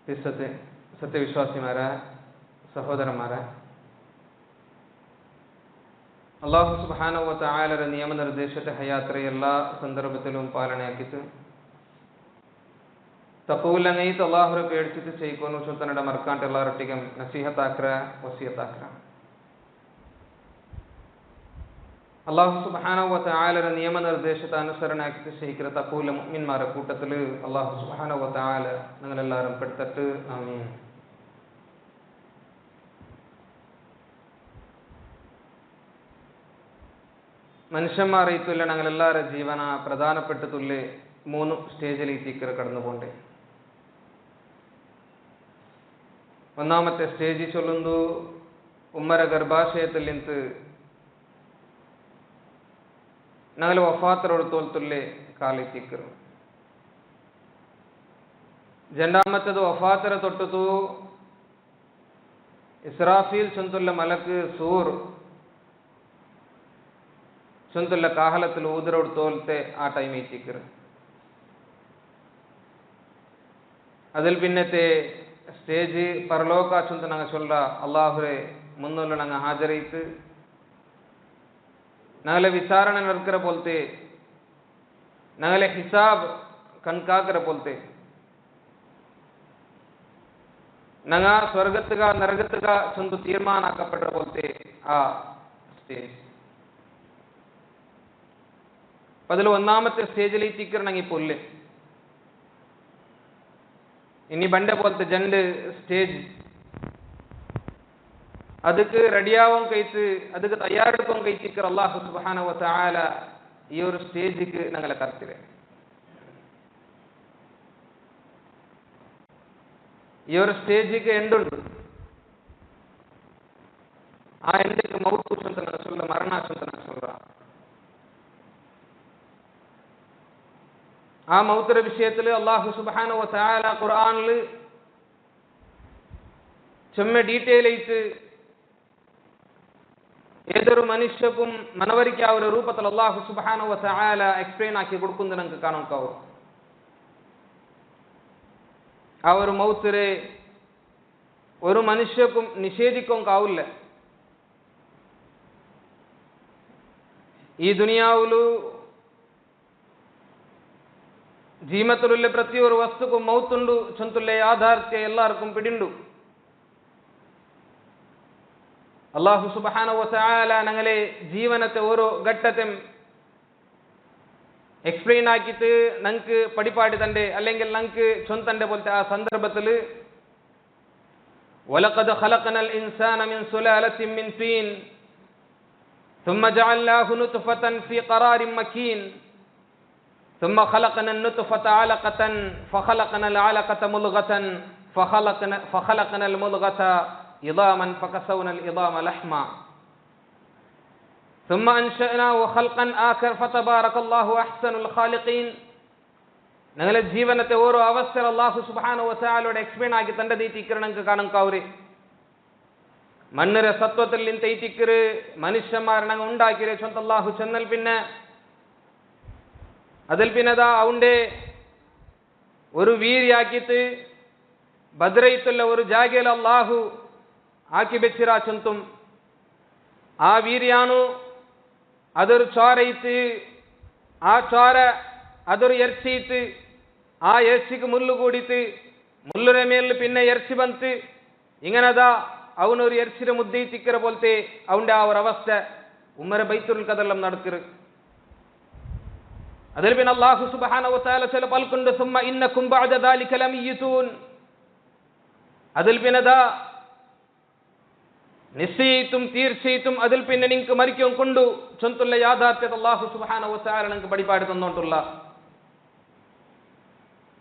സത്യവിശ്വാസിമാരെ, സഹോദരന്മാരെ, അള്ളാഹു സുബ്ഹാനഹു വ തആലയുടെ നിയമനിർദ്ദേശത്തെ ഹയാത്രെ എല്ലാ സന്ദർഭത്തിലും പാലನೆಯಾಗಿತ್ತು. ತಪೂಲನೈತ್ ಅಲ್ಲಾಹರ ಬೇಡ್ಚಿತು ಚೈಕೋನು ಸುತ್ತನಡ ಮರ್ಕಾಂಟ್ ಎಲ್ಲರೊಟ್ಟಿಗೆ ನಸೀಹತ್ ಆಕ್ರ ವಸಿಯತ್ ಆಕ್ರ. അള്ളാഹു സുബ്ഹാനഹു വ തആലയുടെ നിയമനിർദ്ദേശത്തെ അനുസരണയാക്കിയിട്ട് ശൈക്ര തഖൂല മുഅ്മിൻമാരുടെ കൂട്ടത്തിൽ അള്ളാഹു സുബ്ഹാനഹു വ തആല നിങ്ങളെല്ലാവരും പെടുത്തിട്ട് ആമീൻ. മനുഷ്യന്മാരേത്തുള്ള ഞങ്ങളെല്ലാവരുടെ ജീവന പ്രധാനപ്പെട്ടതുള്ള 3 സ്റ്റേജിലേക്ക് കടന്നു പോണ്ടേ. ഒന്നാമത്തെ സ്റ്റേജ് ചൊല്ലുന്നു ഉമ്മര ഗർഭാശയത്തിൽ നിന്ന് ഞങ്ങൾ വഫാത്തരോട് തോൽത്തുള്ളേ കാലെത്തിക്കർ. രണ്ടാമത്തേത് വഫാത്തര തൊട്ടു ഇസ്രാഫീൽ ചൊന്തുള്ള മലക്ക് സൂർ ചൊന്തുള്ള കാഹലത്തിൽ ഊതരോട് തോൽത്തെ ആ ടൈം എത്തിക്കർ. അതിൽ പിന്നത്തെ സ്റ്റേജ് പരലോക ചൊന്ത് ഞങ്ങൾ ചൊല്ല അള്ളാഹുരെ മുന്നുള്ള ഞങ്ങൾ ഹാജരയിത്ത് ഞങ്ങളെ വിചാരണ നടക്കുന്ന പോലത്തെ ഞങ്ങളെ ഹിസാബ് കൺകാക്കുന്ന പോലത്തെ ഞങ്ങൾ സ്വർഗത്തുക നരകത്തുക ചൊന്ത് തീരുമാനാക്കപ്പെട്ട പോലത്തെ ആ സ്റ്റേജ്. അതിൽ ഒന്നാമത്തെ സ്റ്റേജിലെത്തിക്കണമെങ്കിൽ പൊല്ല് ഇനി ബണ്ട പോലത്തെ 2 സ്റ്റേജ് ಅದಕ್ಕೆ ರೆಡಿಯಾവും കഴിച്ച് ಅದಕ್ಕೆ തയ്യാറെടുപ്പും കഴിച്ചിക്കർ അല്ലാഹു സുബ്ഹാനഹു വ തആല ഈ ഒരു സ്റ്റേജിക്ക് ഞങ്ങളെ കർത്തിരെ. ഈ ഒരു സ്റ്റേജിക്ക് എൻഡുണ്ട്. ആ എൻഡിക്ക് മൗത്ത് ചൊല്ലുന്ന റസൂൽ മരണ ചൊല്ലുന്ന റസൂൽ. ആ മൗത്തിന്റെ വിഷയത്തിൽ അല്ലാഹു സുബ്ഹാനഹു വ തആല ഖുർആനിൽ ചെമ്മ ഡീറ്റെയിൽ ആയിട്ട് ഏതൊരു മനുഷ്യക്കും മനവരിക്കാവുന്ന രൂപത്തിൽ അല്ലാഹു സുബ്ഹാനഹു വ തആല എക്സ്പ്ലെയിൻ ആക്കി കൊടുക്കുന്നത് നമുക്ക് കാണാം. ആ ഒരു മൗത്തിനെ ഒരു മനുഷ്യക്കും നിഷേധിക്കാവില്ല. ഈ ദുനിയാവിലു ജീവത്തിലുള്ള പ്രതിയൊരു വസ്തുക്കും മൗത്തുണ്ട് ചൊന്തുള്ള യാഥാർത്ഥ്യം എല്ലാവർക്കും പിടിണ്ടു. അല്ലാഹു സുബ്ഹാനഹു വ തആല ഞങ്ങളെ ജീവനത്തെ ഓരോ ഘട്ടത്തെയും എക്സ്പ്ലെയിൻ ആക്കിയിട്ട് ഞങ്ങൾക്ക് പഠിപ്പാടി തന്റെ അല്ലെങ്കിൽ ഞങ്ങൾക്ക് ചൊന്തന്റെ പോലത്തെ ആ സന്ദർഭത്തിൽ വലഖദ് ഖലഖനൽ ഇൻസാന മിൻ സുലാലത്തിൻ മിൻ തീൻ ثم جعلناه نطفة في قرار مكين ثم خلقنا النطفة علقة فخلقنا العلقة مضغة فخلقنا المضغة عظاما فكسونا العظام لحما ثم أنشأناه خلقا آخر فتبارك الله أحسن الخالقين. ഞങ്ങളെ ജീവനത്തെ ഓരോ അവസര അല്ലാഹു സുബ്ഹാനഹു വ തആലയുടെ എക്സ്പ്ലെയിൻ ആക്കി തന്റെ ദീതിക്കർ ഞങ്ങൾക്ക് കാണാൻ കാവരെ. മണ്ണിരെ സത്വത്തിൽ നിന്നൈതിക്കർ മനുഷ്യന്മാരെ ഞങ്ങൾ ഉണ്ടാക്കിയ ചൊന്ത അല്ലാഹു ചെന്നൽ പിന്നെ അതിൽ പിന്നെതാ അവന്റെ ഒരു വീരിയാക്കിയിട്ട് ബദ്രയിത്തുള്ള ഒരു ജാഗയിൽ അല്ലാഹു ആക്കി വെച്ചിരാ ചൊന്തും ആ വീര്യാണു അതൊരു ചോരയിത്ത് ആ ചോര അതൊരു എർച്ചിയിട്ട് ആ എർച്ചിക്ക് മുള്ളു കൂടിയിട്ട് മുള്ളുടെ മേലിൽ പിന്നെ എർച്ചി ബന്ത് ഇങ്ങനെതാ അവനൊരു എർച്ചിയുടെ മുദ്ദയിത്തിക്കര പോലത്തെ അവന്റെ ആ ഒരു അവസ്ഥ ഉമ്മര ബൈത്തുൽ കദെല്ലാം നടക്കറ്. അതിൽ പിന്നെ അല്ലാഹു സുബ്ഹാനഹു വ തആല ചില പൽക്കുണ്ട് സുമ്മ ഇന്നകും ബഅദ ദാലിക ലമയ്യിതൂൻ. അതിൽ പിന്നെതാ നിശ്ചയിത്തും തീർച്ചയായിട്ടും അതിൽ പിന്നെ നിങ്ങൾക്ക് മരിക്കും കൊണ്ടു ചൊന്തുള്ള യാഥാർത്ഥ്യത അല്ലാഹു സുബ്ഹാനഹു വ തആല നിങ്ങൾക്ക് പഠിപ്പാടി തന്നോണ്ടുള്ള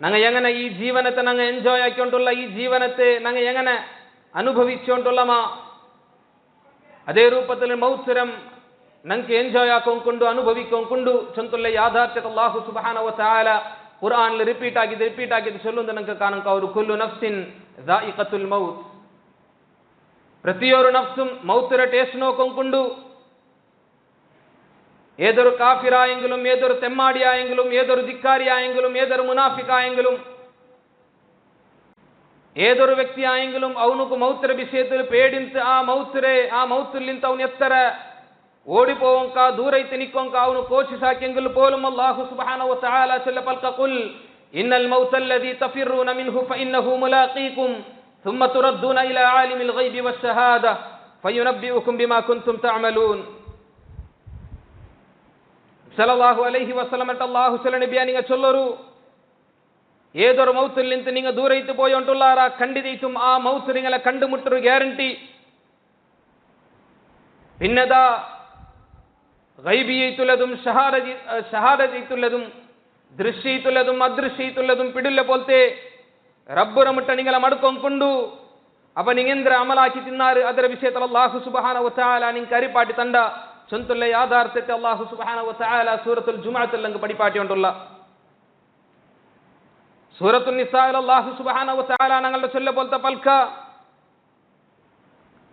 ഞങ്ങൾ എങ്ങനെ ഈ ജീവനത്തെ ഞങ്ങൾ എൻജോയ് ആക്കിക്കൊണ്ടുള്ള ഈ ജീവനത്തെ ഞങ്ങൾ എങ്ങനെ അനുഭവിച്ചുകൊണ്ടുള്ളമാ അതേ രൂപത്തിൽ മൗത്സരം ഞങ്ങൾക്ക് എൻജോയ് ആക്കിക്കൊണ്ട് അനുഭവിക്കൊണ്ട് ചൊന്തുള്ള യാഥാർത്ഥ്യത അല്ലാഹു സുബ്ഹാനഹു വ തആല ഖുർആനിൽ റിപ്പീറ്റ് ആക്കി ചൊല്ലുന്നത് നിങ്ങൾക്ക് കാണാൻ ഒരു കുല്ലു നഫ്സിൻ ദാഇഖത്തുൽ മൗത്ത്. ಪ್ರತಿಯೊರು ನಫ್സും മൗത്തിര ടേസ്റ്റ് നോക്കിക്കൊണ്ടു ഏതൊരു കാഫിറായെങ്കിലും ഏതൊരു തെമ്മാടിയായെങ്കിലും ഏതൊരു ധിക്കാരിയായെങ്കിലും ഏതൊരു മുനാഫിക്കായെങ്കിലും ഏതൊരു വ്യക്തിയായെങ്കിലും അവനുക്ക് മൗത്തിര വിഷയത്തിൽ പേടിച്ച് ആ മൗത്തിൽ അവൻ എത്ര ഓടിപ്പോവങ്ക ദൂരൈത്ത് നിക്കൊങ്ക അവನು കോശിಸಾಕೆങ്കിൽ പോലും അല്ലാഹു സുബ്ഹാനഹു വ തആല ചൊല്ല പൽക ഖുൽ ഇന്നൽ മൗതല്ലദീ തഫിറൂന മിൻഹു ഫഇന്നഹു മുലാഖീകും ثم تردون الى عالم الغيب والشهاده فينبئكم بما كنتم تعملون സല്ലല്ലാഹു അലൈഹി വസല്ലം അല്ലാഹു സല്ല നബിയ നിങ്ങ ചൊല്ലരു ഏതൊരു മൗത്തിൽ നിന്ന് നിങ്ങൾ ദൂരൈത്ത് പോയോണ്ടുള്ളാര കണ്ടിരിച്ചും ആ മൗത്ത് നിങ്ങളെ കണ്ടുമുട്ടൊരു ഗ്യാരണ്ടി പിന്നതാ ഗൈബിയത്തുള്ളതും ഷഹാദത്തുള്ളതും ദൃശ്യത്തുള്ളതും അദൃശ്യത്തുള്ളതും പിടില്ല പോലത്തെ റബ്ബുര മുട്ട നിങ്ങളെ മടുക്കൊണ്ടു അപ്പൊ നിങ്ങെന്ത്ര അമലാക്കി തിന്നാറ് ಅದರ ವಿಷಯത്തിൽ അല്ലാഹു സുബ്ഹാനഹു വ തആല നിങ്ങൾക്ക് അരിപ്പാട്ടി തണ്ട ചൊന്തുള്ള യാഥാർത്ഥ്യത്തെ അല്ലാഹു സുബ്ഹാനഹു വ തആല സൂറത്തുൽ ജുമുഅത്തിൽ നിങ്ങൾക്ക് പഠിപ്പാട്ടിയോണ്ടുള്ള സൂറത്തുൽ നിസായിൽ അല്ലാഹു സുബ്ഹാനഹു വ തആല ഞങ്ങളുടെ ചൊല്ല പോലത്തെ പൽക്ക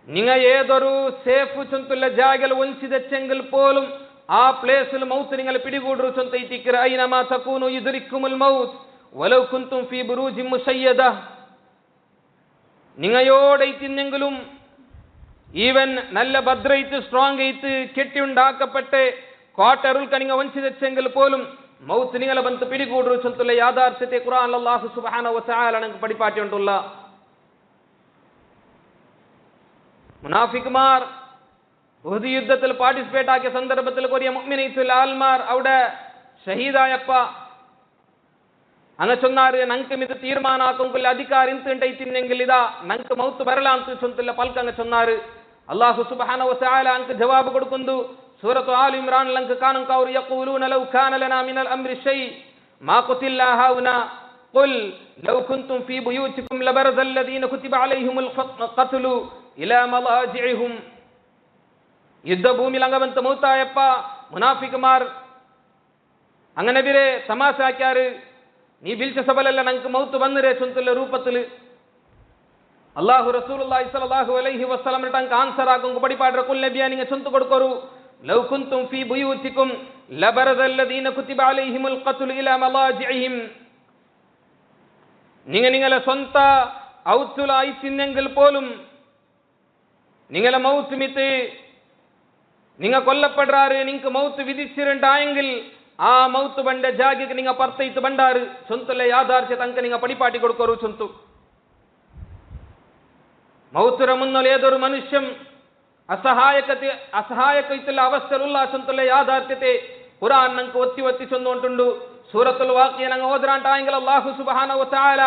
നിങ്ങൾ ഏതൊരു സേഫ് ചൊന്തുള്ള ജാഗൽ ഒഞ്ചിതെച്ചെങ്കിൽ പോലും ആ പ്ലേസിൽ മൗത്ത് നിങ്ങൾ പിടികൂടു ചൊന്തൈത്തിക്കർ ഐനമാ തകൂനു യുദ്രിക്കുമുൽ മൗത്ത് വലൗ കുൻതും ഫീ ബുറൂജിൻ മുശയ്യദ നിങ്ങയോടൈത്തിന്നെങ്കിലും ഈവൻ നല്ല ഭദ്രയിത്ത് സ്ട്രോങ് ആയിട്ട് കെട്ടിയുണ്ടാക്കപ്പെട്ട് കോട്ടറുൽക്ക് നിങ്ങൾ ഒഞ്ചിതെച്ചെങ്കിൽ പോലും മൗത്ത് നിങ്ങളെ ബന്ധു പിടികൂടു ചൊന്തുള്ള യാഥാർത്ഥ്യത്തെ ഖുർആൻ അല്ലാഹു സുബ്ഹാനഹു വ തആല നിങ്ങൾക്ക് പഠിപ്പാട്ടിയോണ്ടുള്ള മുനാഫിക്മാർ ഉഹദ് യുദ്ധത്തിൽ പാർട്ടിസിപ്പേറ്റ് ആക്കിയ സന്ദർഭത്തിൽ കൊറിയ മുഅ്മിനീത്തുൽ ആൽമാർ അവിടെ ഷഹീദായപ്പ അങ്ങ് ചൊന്നാറ് നങ്ക്കും ഇത് തീരുമാനാക്കുമ്പോൾ അധികാരം ഇന്തുണ്ടെങ്കിൽ ഇതാ നങ്ക്ക് മൗത്ത് വരലാന്ത് ചൊന്തില്ല പൽക്ക് അങ്ങ് ചൊന്നാറ് അല്ലാഹു സുബ്ഹാനഹു വ തആല അങ്ങ് ജവാബ് കൊടുക്കുന്നു സൂറത്തു ആൽ ഇംറാനിൽ അങ്ങ് കാണും കൗർ യഖൂലൂന ലൗ കാന ലനാ മിനൽ അംരി ഷൈ മാ ഖുതിൽനാ ഹൗനാ ഖുൽ ലൗ കുൻതും ഫീ ബുയൂതികും ലബറസൽ ലദീന കുതിബ അലൈഹിമുൽ ഖത്ലു ഇലാ മലാജിഇഹും യുദ്ധഭൂമിയിൽ അങ്ങവന്ത മൗത്തായപ്പ മുനാഫിക്കുമാർ അങ്ങനെ ബിരെ തമാശാക്കാറ് നീ വിളിച്ച സഭലല്ല ഞങ്ങൾക്ക് മൗത്ത് വന്നിരേ ചൊന്തുള്ള രൂപത്തിൽ അല്ലാഹു റസൂലുള്ളാഹി സ്വല്ലല്ലാഹു അലൈഹി വസല്ലം ടങ്ക ആൻസർ ആകും പഠിപ്പാട കുൽ നബിയ നിങ്ങൾ ചൊന്തു കൊടുക്കരു ലൗ കുൻതും ഫീ ബുയൂതികും ലബറസൽ ലദീന കുതിബ അലൈഹിമുൽ ഖത്ലു ഇലാ മലാജിഇഹിം നിങ്ങളെ സ്വന്ത ഔത്തുലായി തിന്നെങ്കിൽ പോലും നിങ്ങളെ മൗത്ത് മിത്ത് നിങ്ങൾ കൊല്ലപ്പെടാറ് നിങ്ങൾക്ക് മൗത്ത് വിധിച്ചിട്ടുണ്ടായെങ്കിൽ ആ മൗത്ത് ബണ്ട ജാഗിക്ക് നിങ്ങൾ പർത്തയിത്ത് ബണ്ടാറ് ചൊന്തുള്ള യാഥാർത്ഥ്യ തങ്ക നിങ്ങൾ പഠിപ്പാട്ടി കൊടുക്കരു ചൊന്തു മൗത്തുര മുന്നൽ ഏതൊരു മനുഷ്യൻ അസഹായക്കത്തുള്ള അവസ്ഥയിലുള്ള ചൊന്തുള്ള യാഥാർത്ഥ്യത്തെ ഖുർആൻ നിങ്ങൾക്ക് ഒത്തി ചൊന്നുകൊണ്ടുണ്ട് സൂറത്തുൽ വാഖിയ ഞങ്ങൾ ഓതറാണ്ടായെങ്കിൽ അല്ലാഹു സുബ്ഹാനഹു വ തആല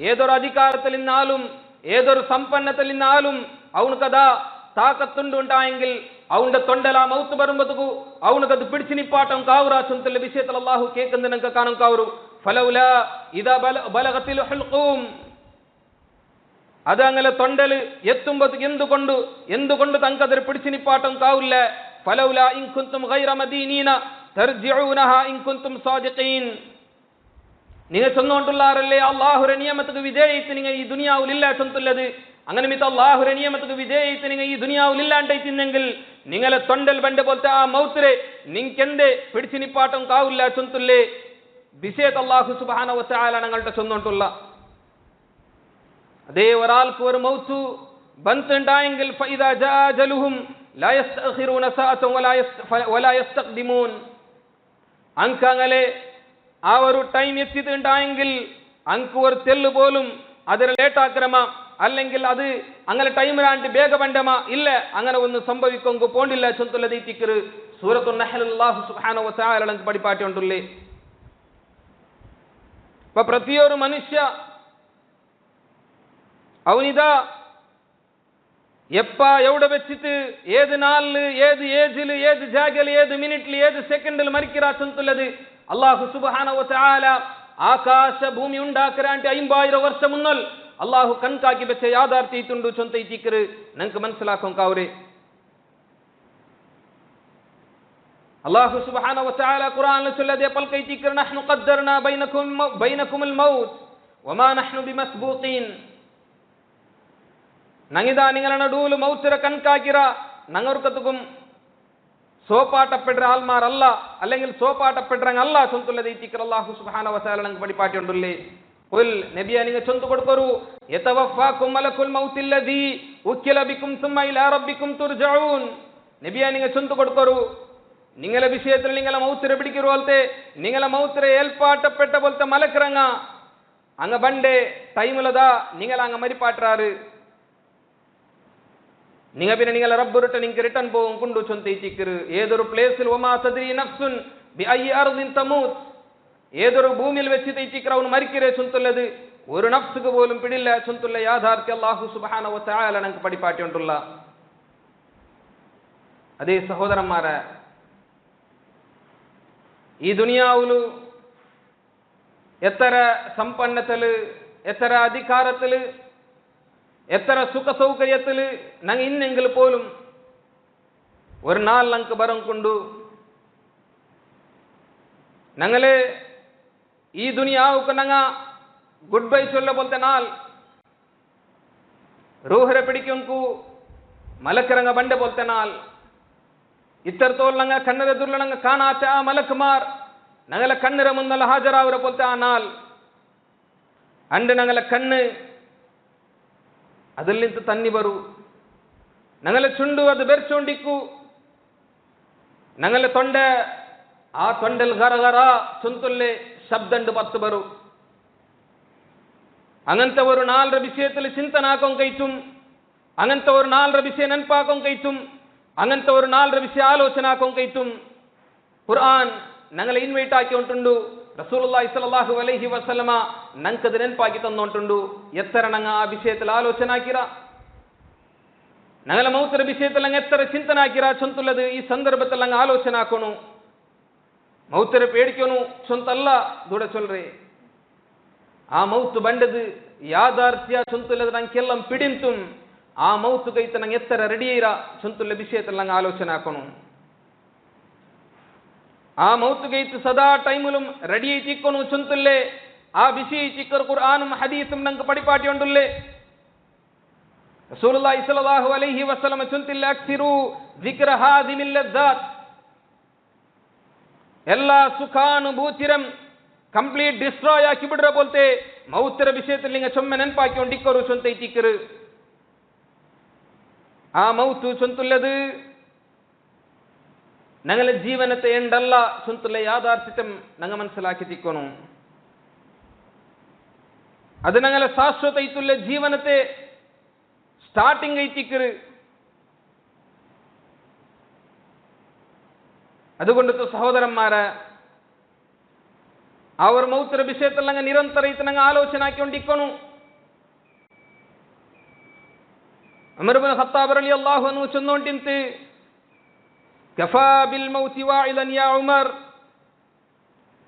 ഏതൊരു അധികാരത്തിൽ നിന്നാലും ഏതൊരു സമ്പന്നത്തിൽ നിന്നാലും അവനക്കതാ താക്കത്തുണ്ടായെങ്കിൽ അവന്റെ തൊണ്ടല മൗത്ത് വരുമ്പോ അവനക്കത് പിടിച്ചു നിപ്പാട്ടം കാവുറാ ചൊന്തുള്ള വിഷയത്തിൽ അല്ലാഹു കേൾക്കുന്നത് നിങ്ങൾക്ക് കാണും കാവറു ഫലൗലാ ഇദാ ബലഗത്തിൽ ഹുൽഖൂം അത് അങ്ങനെ തൊണ്ടല് എത്തുമ്പോ എന്തുകൊണ്ട് തങ്കതൊരു പിടിച്ചു നിപ്പാട്ടം കാവില്ല ഫലൗലാ ഇൻ കുൻതും ഗൈറ മദീനീന തർജിഊനഹാ ഇൻ കുൻതും സാദിഖീൻ നിങ്ങൾ ചൊന്നുകൊണ്ടുള്ളാറല്ലേ അല്ലാഹുവിന്റെ നിയമത്തിന് വിധേയിച്ച് നിങ്ങൾ ഈ ദുനിയാവിൽ ഇല്ല ചൊന്തുള്ളത് അങ്ങനെ മിത്ത അല്ലാഹുവിന്റെ നിയമത്തിന് വിധേയിച്ച് നിങ്ങൾ ഈ ദുനിയാവിൽ ഇല്ലാണ്ടായിത്തിന്നെങ്കിൽ നിങ്ങളെ തൊണ്ടൽ ബണ്ട പോലത്തെ ആ മൗത്തിരെ നിങ്ങക്കെന്തേ പിടിച്ചു നിപ്പാട്ടം കാവില്ല ചൊന്തുല്ലേ വിഷയത്ത് അല്ലാഹു സുബ്ഹാനഹു വ തആല ഞങ്ങളുടെ ചൊന്നുകൊണ്ടുള്ള അതേ ഒരാൾക്ക് ഒരു മൗത്ത് ബന്തുണ്ടായെങ്കിൽ ഫഇദാ ജാഅ അജലുഹും ലാ യസ്തഖിറൂന സഅതൻ വലാ യസ്തഖ്ദിമൂൻ അങ്കങ്ങളെ ആ ഒരു ടൈം എത്തിയിട്ടുണ്ടായെങ്കിൽ അങ്ക് ഒരു തെല്ല് പോലും അതിന് ലേട്ടാക്രമ അല്ലെങ്കിൽ അത് അങ്ങനെ ടൈമിലാണ്ട് വേഗ ബണ്ടമ ഇല്ല അങ്ങനെ ഒന്നും സംഭവിക്കൊങ്കു പോണ്ടില്ല ചൊന്തുള്ള ദീത്തിക്കറ് സൂറത്തുൽ നഹ്ൽ അല്ലാഹു സുബ്ഹാനഹു വ തആല നമുക്ക് പഠിപ്പാട്ടിയുണ്ടല്ലേ അപ്പൊ പ്രതിയൊരു മനുഷ്യ അവനിതാ എപ്പ എവിടെ വെച്ചിട്ട് ഏത് നാളില് ഏത് ഏജില് ഏത് ജാഗല് ഏത് മിനിറ്റില് ഏത് സെക്കൻഡിൽ മരിക്കറാ ചൊന്തുള്ളത് അല്ലാഹു സുബ്ഹാനഹു വ തആല ആകാശ ഭൂമി ഉണ്ടാക്കരാണ്ട് 50,000 വർഷം മുന്നൽ അല്ലാഹു കൺകാക്കി വെച്ച യാഥാർത്ഥ്യത്തുണ്ട് ചൊന്തൈത്തിക്കറ് നിങ്ങൾക്ക് മനസ്സിലാക്കും കാവരെ അല്ലാഹു സുബ്ഹാനഹു വ തആല ഖുർആനിൽ ചൊല്ലതെ പൽക്കൈത്തിക്കർ നഹ്നു ഖദ്ദർനാ ബൈനകുമുൽ മൗത്ത് വമാ നഹ്നു ബിമസ്ബൂഖീൻ നങ്ങിതാ നിങ്ങളുടെ നടുവിൽ മൗത്തിര കൺകാക്കിറ ഞങ്ങൾക്കത്തുക്കും സോപ്പാട്ടപ്പെടുற ആൾമാരല്ല അല്ലെങ്കിൽ സോപ്പാട്ടപ്പെടുற അല്ല ചൊന്തുള്ള ദൈത്തിക്കർ അല്ലാഹു സുബ്ഹാനഹു വ തആല ഞങ്ങൾക്ക് പഠിപ്പാട്ടിയുണ്ടല്ലേ ഖുൽ നബിയെ നിങ്ങൾ ചൊല്ലു കൊടുക്കൂ യതവഫാകും മലക്കുൽ മൗത്തില്ലദീ ഉക്കില ബികും സുമ്മ ഇലാ റബ്ബികും തുർജഊൻ. നബിയെ നിങ്ങൾ ചൊല്ലു കൊടുക്കൂ നിങ്ങളെ വിഷയത്തിൽ നിങ്ങളെ മൗത്തിനെ പിടിക്കുന്ന പോലത്തെ നിങ്ങളെ മൗത്തിനെ ഏൽപ്പാട്ടപ്പെട്ട പോലത്തെ മലക്കിറങ്ങ അങ്ങ് ബണ്ടേ ടൈമിലതാ നിങ്ങൾ അങ്ങ് മരിപ്പാട്ടാറ് നിങ്ങൾ പിന്നെ നിങ്ങളെ റബ്ബുരുട്ട് നിങ്ങൾക്ക് റിട്ടേൺ പോകും കൊണ്ടു ചൊന്തയിച്ചിക്കറ്. ഏതൊരു പ്ലേസിൽ ഒമാ തദ്രി നഫ്സുൻ ബിഅയ്യി അർദിൻ തമൂത്ത്, ഏതൊരു ഭൂമിയിൽ വെച്ച് തയ്ച്ചിക്കറ അവന് മരിക്കരേ ചൊന്തുള്ളത് ഒരു നഫ്സുക്ക് പോലും പിടില്ല ചൊന്തുള്ള യാഥാർത്ഥ്യ അല്ലാഹു സുബ്ഹാനഹു വ തആല നമുക്ക് പഠിപ്പാട്ടിയുണ്ടുള്ള. അതേ സഹോദരന്മാരെ, ഈ ദുനിയാവില് എത്ര സമ്പന്നത്തില്, എത്ര അധികാരത്തില്, എത്ര സുഖ സൗകര്യത്തില് ഞങ്ങൾ ഇന്നെങ്കിൽ പോലും ഒരു നാൾ ഞങ്ങൾക്ക് ബരം കൊണ്ടു ഞങ്ങള് ഈ ദുനിയാവുക്ക് ഞങ്ങ ഗുഡ് ബൈ ചൊല്ല പോലത്തെ നാൾ റൂഹരെ പിടിക്കു മലക്കിറങ്ങ ബണ്ട പോലത്തെ നാൾ ഇത്തരത്തോളം ഞങ്ങൾ കണ്ണിരെതുള്ള ഞങ്ങൾ കാണാത്ത ആ മലക്കുമാർ ഞങ്ങളെ കണ്ണിര മുന്നല്ല ഹാജരാവരെ പോലത്തെ ആ നാൾ അണ്ട് ഞങ്ങളെ കണ്ണ് അതിൽ നിന്ന് തന്നി ബരു, ഞങ്ങളെ ചുണ്ടു അത് ಬೆರ್ಚೊಂಡಿಕ್ಕು, ഞങ്ങളെ തൊണ്ട ആ തൊണ്ടൽ ഗറഗറ ചൊന്തുല്ലെ ശബ്ദണ്ട് പത്ത് ബരു. അങ്ങനത്തെ ഒരു നാളെ വിഷയത്തിൽ ചിന്തനാക്കും കൈറ്റും, അങ്ങനത്തെ ഒരു നാളെ വിഷയം നെനപ്പാക്കും കൈറ്റും, അങ്ങനത്തെ ഒരു നാളെ വിഷയ ആലോചനാക്കും കൈറ്റും ഖുർആൻ ഞങ്ങളെ ഇൻവൈറ്റ് ആക്കി ഉണ്ടുണ്ട്. റസൂലുള്ളാഹി സ്വല്ലല്ലാഹു അലൈഹി വസല്ലമ ഞങ്ങൾക്കത് നെനപ്പാക്കി തന്നോണ്ടുണ്ട്. എത്ര ഞങ്ങൾ ആ വിഷയത്തിൽ ആലോചന ആക്കിറ, ഞങ്ങളെ മൗತರ വിഷയത്തിൽ ഞങ്ങൾ എത്ര ചിന്തന ആക്കിറ ചൊಂತುള്ളത് ഈ സന്ദർഭത്തിൽ ഞങ്ങൾ ആലോചന ആക്കണു. മൗತರೆ പേടിക്കണു ചൊಂತಲ್ಲ ದೂಡ ಚೊಲ್ರೆ. ಆ ಮೌತು ಬಂಡದು ಯಾದಾರ್ಥ್ಯ ಚೊಂತುಲ್ಲದ ನಂಗೆಲ್ಲ ಪಿಡಿಂತು ಆ ಮೌತು ಕೈತ ನಂಗೆ ಎತ್ತರ ರೆಡಿ ಇರ ಚೊಂತುಲ್ಲ ವಿಷಯದಲ್ಲಿ ನಂಗೆ ಆಲೋಚನೆ ಹಾಕೋಣ. ಆ ಮೌತು ಕೈತು ಸದಾ ಟೈಮುಲು ರೆಡಿ ಚಿಕ್ಕನು ಚೊಂತುಲ್ಲೆ ಆ ವಿಷಯ ಚಿಕ್ಕರು ಕುರ್ಆನ್ ಹದೀಸುಂ ನಂಗೆ ಪಡಿಪಾಟಿ ಉಂಡುಲ್ಲೆ. ರಸೂಲುಲ್ಲಾಹಿ ಸ್ವಲ್ಲಲ್ಲಾಹು ಅಲೈಹಿ ವಸಲ್ಲಮ ಚೊಂತಿಲ್ಲ ಅಕ್ಸಿರು ಜಿಕ್ರ ಹಾದಿಮಿಲ್ ಲಜ್ಜಾತ್, ಎಲ್ಲ ಸುಖಾನುಭೂತಿರಂ ಕಂಪ್ಲೀಟ್ ಡಿಸ್ಟ್ರಾಯ್ ಆಕಿ ಬಿಡ್ರ ಬೋಲ್ತೆ ಮೌತರ ವಿಷಯದಲ್ಲಿ ನಿಂಗೆ ಚೊಮ್ಮೆ ನೆನಪಾಕಿ ಒಂಡಿಕ್ಕರು ಚೊಂತ ಇತ್ತಿಕ್ಕರು. ആ മൗത്ത് ചൊന്തുള്ളത് ഞങ്ങളെ ജീവനത്തെ എണ്ടല്ല ചൊന്തുള്ള യാഥാർത്ഥ്യം ഞങ്ങൾ മനസ്സിലാക്കി തിക്കണു. അത് ഞങ്ങളെ ശാശ്വത ഇത്തുള്ള ജീവനത്തെ സ്റ്റാർട്ടിങ് ಐತಿಕ್ಕರು. അതുകൊണ്ട് സഹോദരന്മാരെ, അവർ മൗತರ വിഷയത്തിൽ ഞങ്ങൾ നിരന്തര ഞങ്ങൾ ആലോചന ആക്കിക്കൊണ്ടിരിക്കണു. ഉമർ ഇബ്നു ഖത്താബ് റളിയല്ലാഹു അൻഹു ചൊന്നോണ്ടിന്ത് കഫാ ബിൽ മൗതി വാഇലൻ യാ ഉമർ,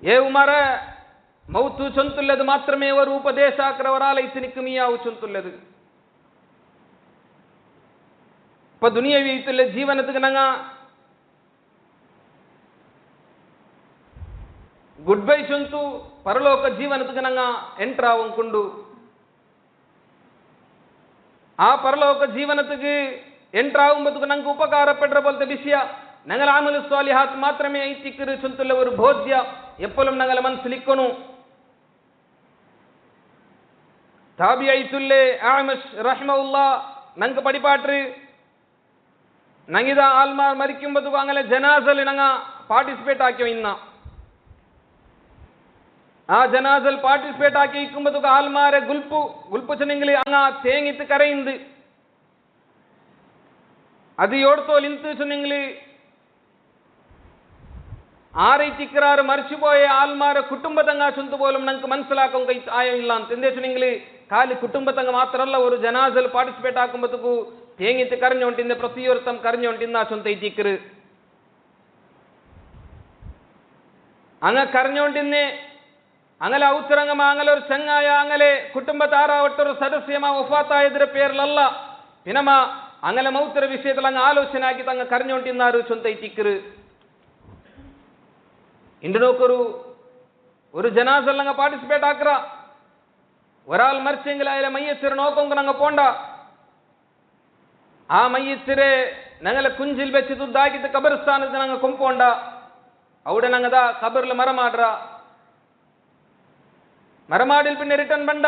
ഏ ഉമറെ മൗത്ത് ചൊന്തുള്ളത് മാത്രമേ ഒരു ഉപദേശാക്രവരാലയത്തിന് നിക്കുമിയാവു ചൊന്തുള്ളത്. ഇപ്പൊ ദുനിയവിയത്തുള്ള ജീവനത്തിന് ഞങ്ങ ಗುಡ್ ಬೈ ಚೊಂತು ಪರಲೋಕ ಜೀವನಕ್ಕೆ ನಂಗ ಎಂಟರ್ ಆವಂಕೊಂಡು ಆ ಪರಲೋಕ ಜೀವನಕ್ಕೆ ಎಂಟರ್ ಆಗುಂಬದಕ್ಕೆ ನಂಗೆ ಉಪಕಾರ ಪಡ್ರ ಬೋಲ್ತ ವಿಷಯ ഞങ്ങൾ ആമലു സ്വാലിഹാത്ത് മാത്രമേ ഐത്തിക്കറ് ചൊന്തുള്ള ഒരു ബോധ്യ എപ്പോഴും ഞങ്ങളെ മനസ്സിലിക്കണു. താബിഈത്തുല്ലേ ആമഷ് റഹ്മഹുല്ലാ ഞങ്ങൾക്ക് പടിപാട്ട് ഞങ്ങിത ആൽമാർ മരിക്കുമ്പോൾ അങ്ങനെ ജനാസൽ ഞങ്ങ പാർട്ടിസിപ്പേറ്റ് ആക്കിയോ. ഇന്ന ആ ജനാസൽ പാർട്ടിസിപ്പേറ്റ് ആക്കി ഇരിക്കുമ്പോൾ ആൽമാരെ ഗുൽപ്പു ചെന്നെങ്കിൽ അങ്ങ തേങ്ങിത്ത് കരയുന്നത് അത് ഓടത്തോൽ ഇന്ത് ചെന്നെങ്കിൽ ആരൈത്തിക്കറാറ് മരിച്ചുപോയ ആൽമാരെ കുടുംബത്തങ്ങ ചൊന്തു പോലും ഞങ്ങൾക്ക് മനസ്സിലാക്കാൻ ആയില്ല ಅಂತ ಎಂದೇ ചെന്നെങ്കിൽ ಖಾಲಿ ಕುಟುಂಬತಂಗ ಮಾತ್ರಲ್ಲ ഒരു ജനാസൽ പാർട്ടിസിപ്പേറ്റ് ആക്കുമ്പോഴത്തേക്കു തേങ്ങിത്ത് കരഞ്ഞോണ്ടിന്ന് പ്രತಿയൊരുത്തം കരഞ്ഞോണ്ടിന്ന ചൊന്ത ഇത്തിക്കറ് അങ്ങ കരഞ്ഞോണ്ടിന്നെ അങ്ങനെ ഔത്തരംഗമ അങ്ങനെ ഒരു ചങ്ങായ അങ്ങനെ കുടുംബത്താറാവട്ടൊരു സദസ്യമ ഒഫാത്തായതിന്റെ പേരിലല്ല പിന്നമ അങ്ങനെ മൗത്തര വിഷയത്തിൽ അങ്ങ് ആലോചന ആക്കി തങ്ങ കരഞ്ഞോണ്ടിന്നാറ് ചൊന്ത ഇത്തിക്കറ്. ഇണ്ട് നോക്കൊരു ഒരു ജനാസൽ അങ്ങ് പാർട്ടിസിപ്പേറ്റ് ആക്കറ ഒരാൾ മരിച്ചെങ്കിൽ അയാളെ മയ്യത്തിരെ നോക്കൊക്കെ ഞങ്ങൾ പോണ്ട. ആ മയ്യത്തിരെ ഞങ്ങളെ കുഞ്ചിൽ വെച്ച് തുದ್ದಾക്കിട്ട് കബർസ്ഥാനത്ത് ഞങ്ങൾ കൊമ്പോണ്ട അവിടെ ഞങ്ങതാ കബറിൽ മറമാടുക. ಮರಮಾಡಿಲ್ ಪಿನ್ನೆ ರಿಟರ್ನ್ ಬಂಡ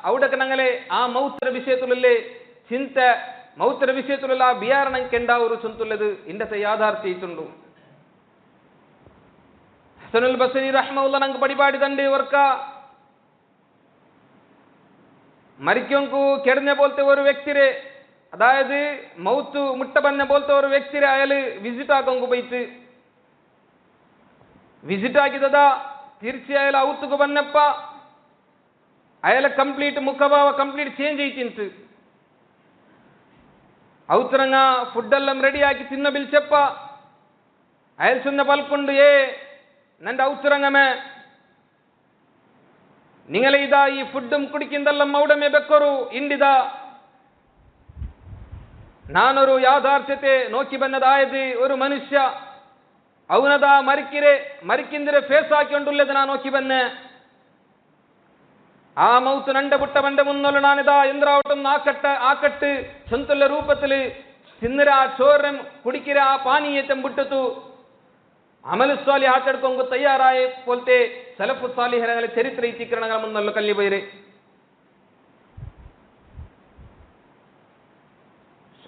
ಅವಡಕ್ಕೆ ನಂಗಲೆ ಆ ಮೌತ್ರ ವಿಷಯತುಲಲ್ಲೇ ಚಿಂತೆ ಮೌತ್ರ ವಿಷಯತುಲಲ್ಲ ಆ ಬಿಯಾರ ನಂಗೆ ಕೆಂಡ ಅವರು ಚೊಂತುಲ್ಲದು ಇಂಡತೆ ಯಾದಾರ್ಥ ಇತ್ತುಂಡು. ഹസനുൽ ബസരി റഹ്മത്തുള്ളാഹി നമുക്ക് പഠിപ്പാടിതണ്ട് ഇവർക്ക മരിക്കൊങ്കു കെടുന്ന പോലത്തെ ഒരു വ്യക്തിരെ അതായത് മൗത്ത് മുട്ട പന്ന പോലത്തെ ഒരു വ്യക്തിരെ അയാൾ വിസിറ്റ് ആക്കൊങ്കു പോയിട്ട് വിസിറ്റ് ആക്കിയതാ തീർച്ചയായും ഔത്തുക്ക് പന്നപ്പ അയാളെ കംപ്ലീറ്റ് മുഖഭാവ കംപ്ലീറ്റ് ചേഞ്ച് ചെയ്തിട്ട് ഔത്തರಂಗ ഫുഡെല്ലാം റെഡിയാക്കി തിന്ന പിലിച്ചപ്പ അയാൾ ചെന്ന പൽക്കൊണ്ട് നന്റെ ഔത്തರಂಗമേ നിങ്ങളെ ഇതാ ഈ ഫുഡും കുടിക്കുന്നതെല്ലാം ഔടമേ ಬೆಕ್ಕರು ಇಂಡಿದ ನಾನೊരു യാഥാർത്ഥ്യത്തെ നോക്കി ബന്നതായത് ഒരു മനുഷ്യ ಅವನದ ಮರಿಕಿಂದಿರೆ ಫೇಸ್ ಹಾಕಿಕೊಂಡುಳ್ಳದು ನಾನು നോക്കി ಬನ್ನೆ ആ മൗത്ത് നണ്ട പുട്ട പണ്ട മുന്നോല് നാനിതാ എന്തിരാവട്ടം ആക്കട്ട് ചൊന്തുള്ള രൂപത്തിൽ തിന്നിര ആ ചോരം കുടിക്കിര ആ പാനീയറ്റം വിട്ടു അമല് സ്വാലി ആട്ടെടുക്കൊങ്കു തയ്യാറായ പോലത്തെ സലഫു സാലിഹരങ്ങളെ ചരിത്ര ഇത്തിക്കരണങ്ങൾ മുന്നുള്ള കല്ലിപോയിരെ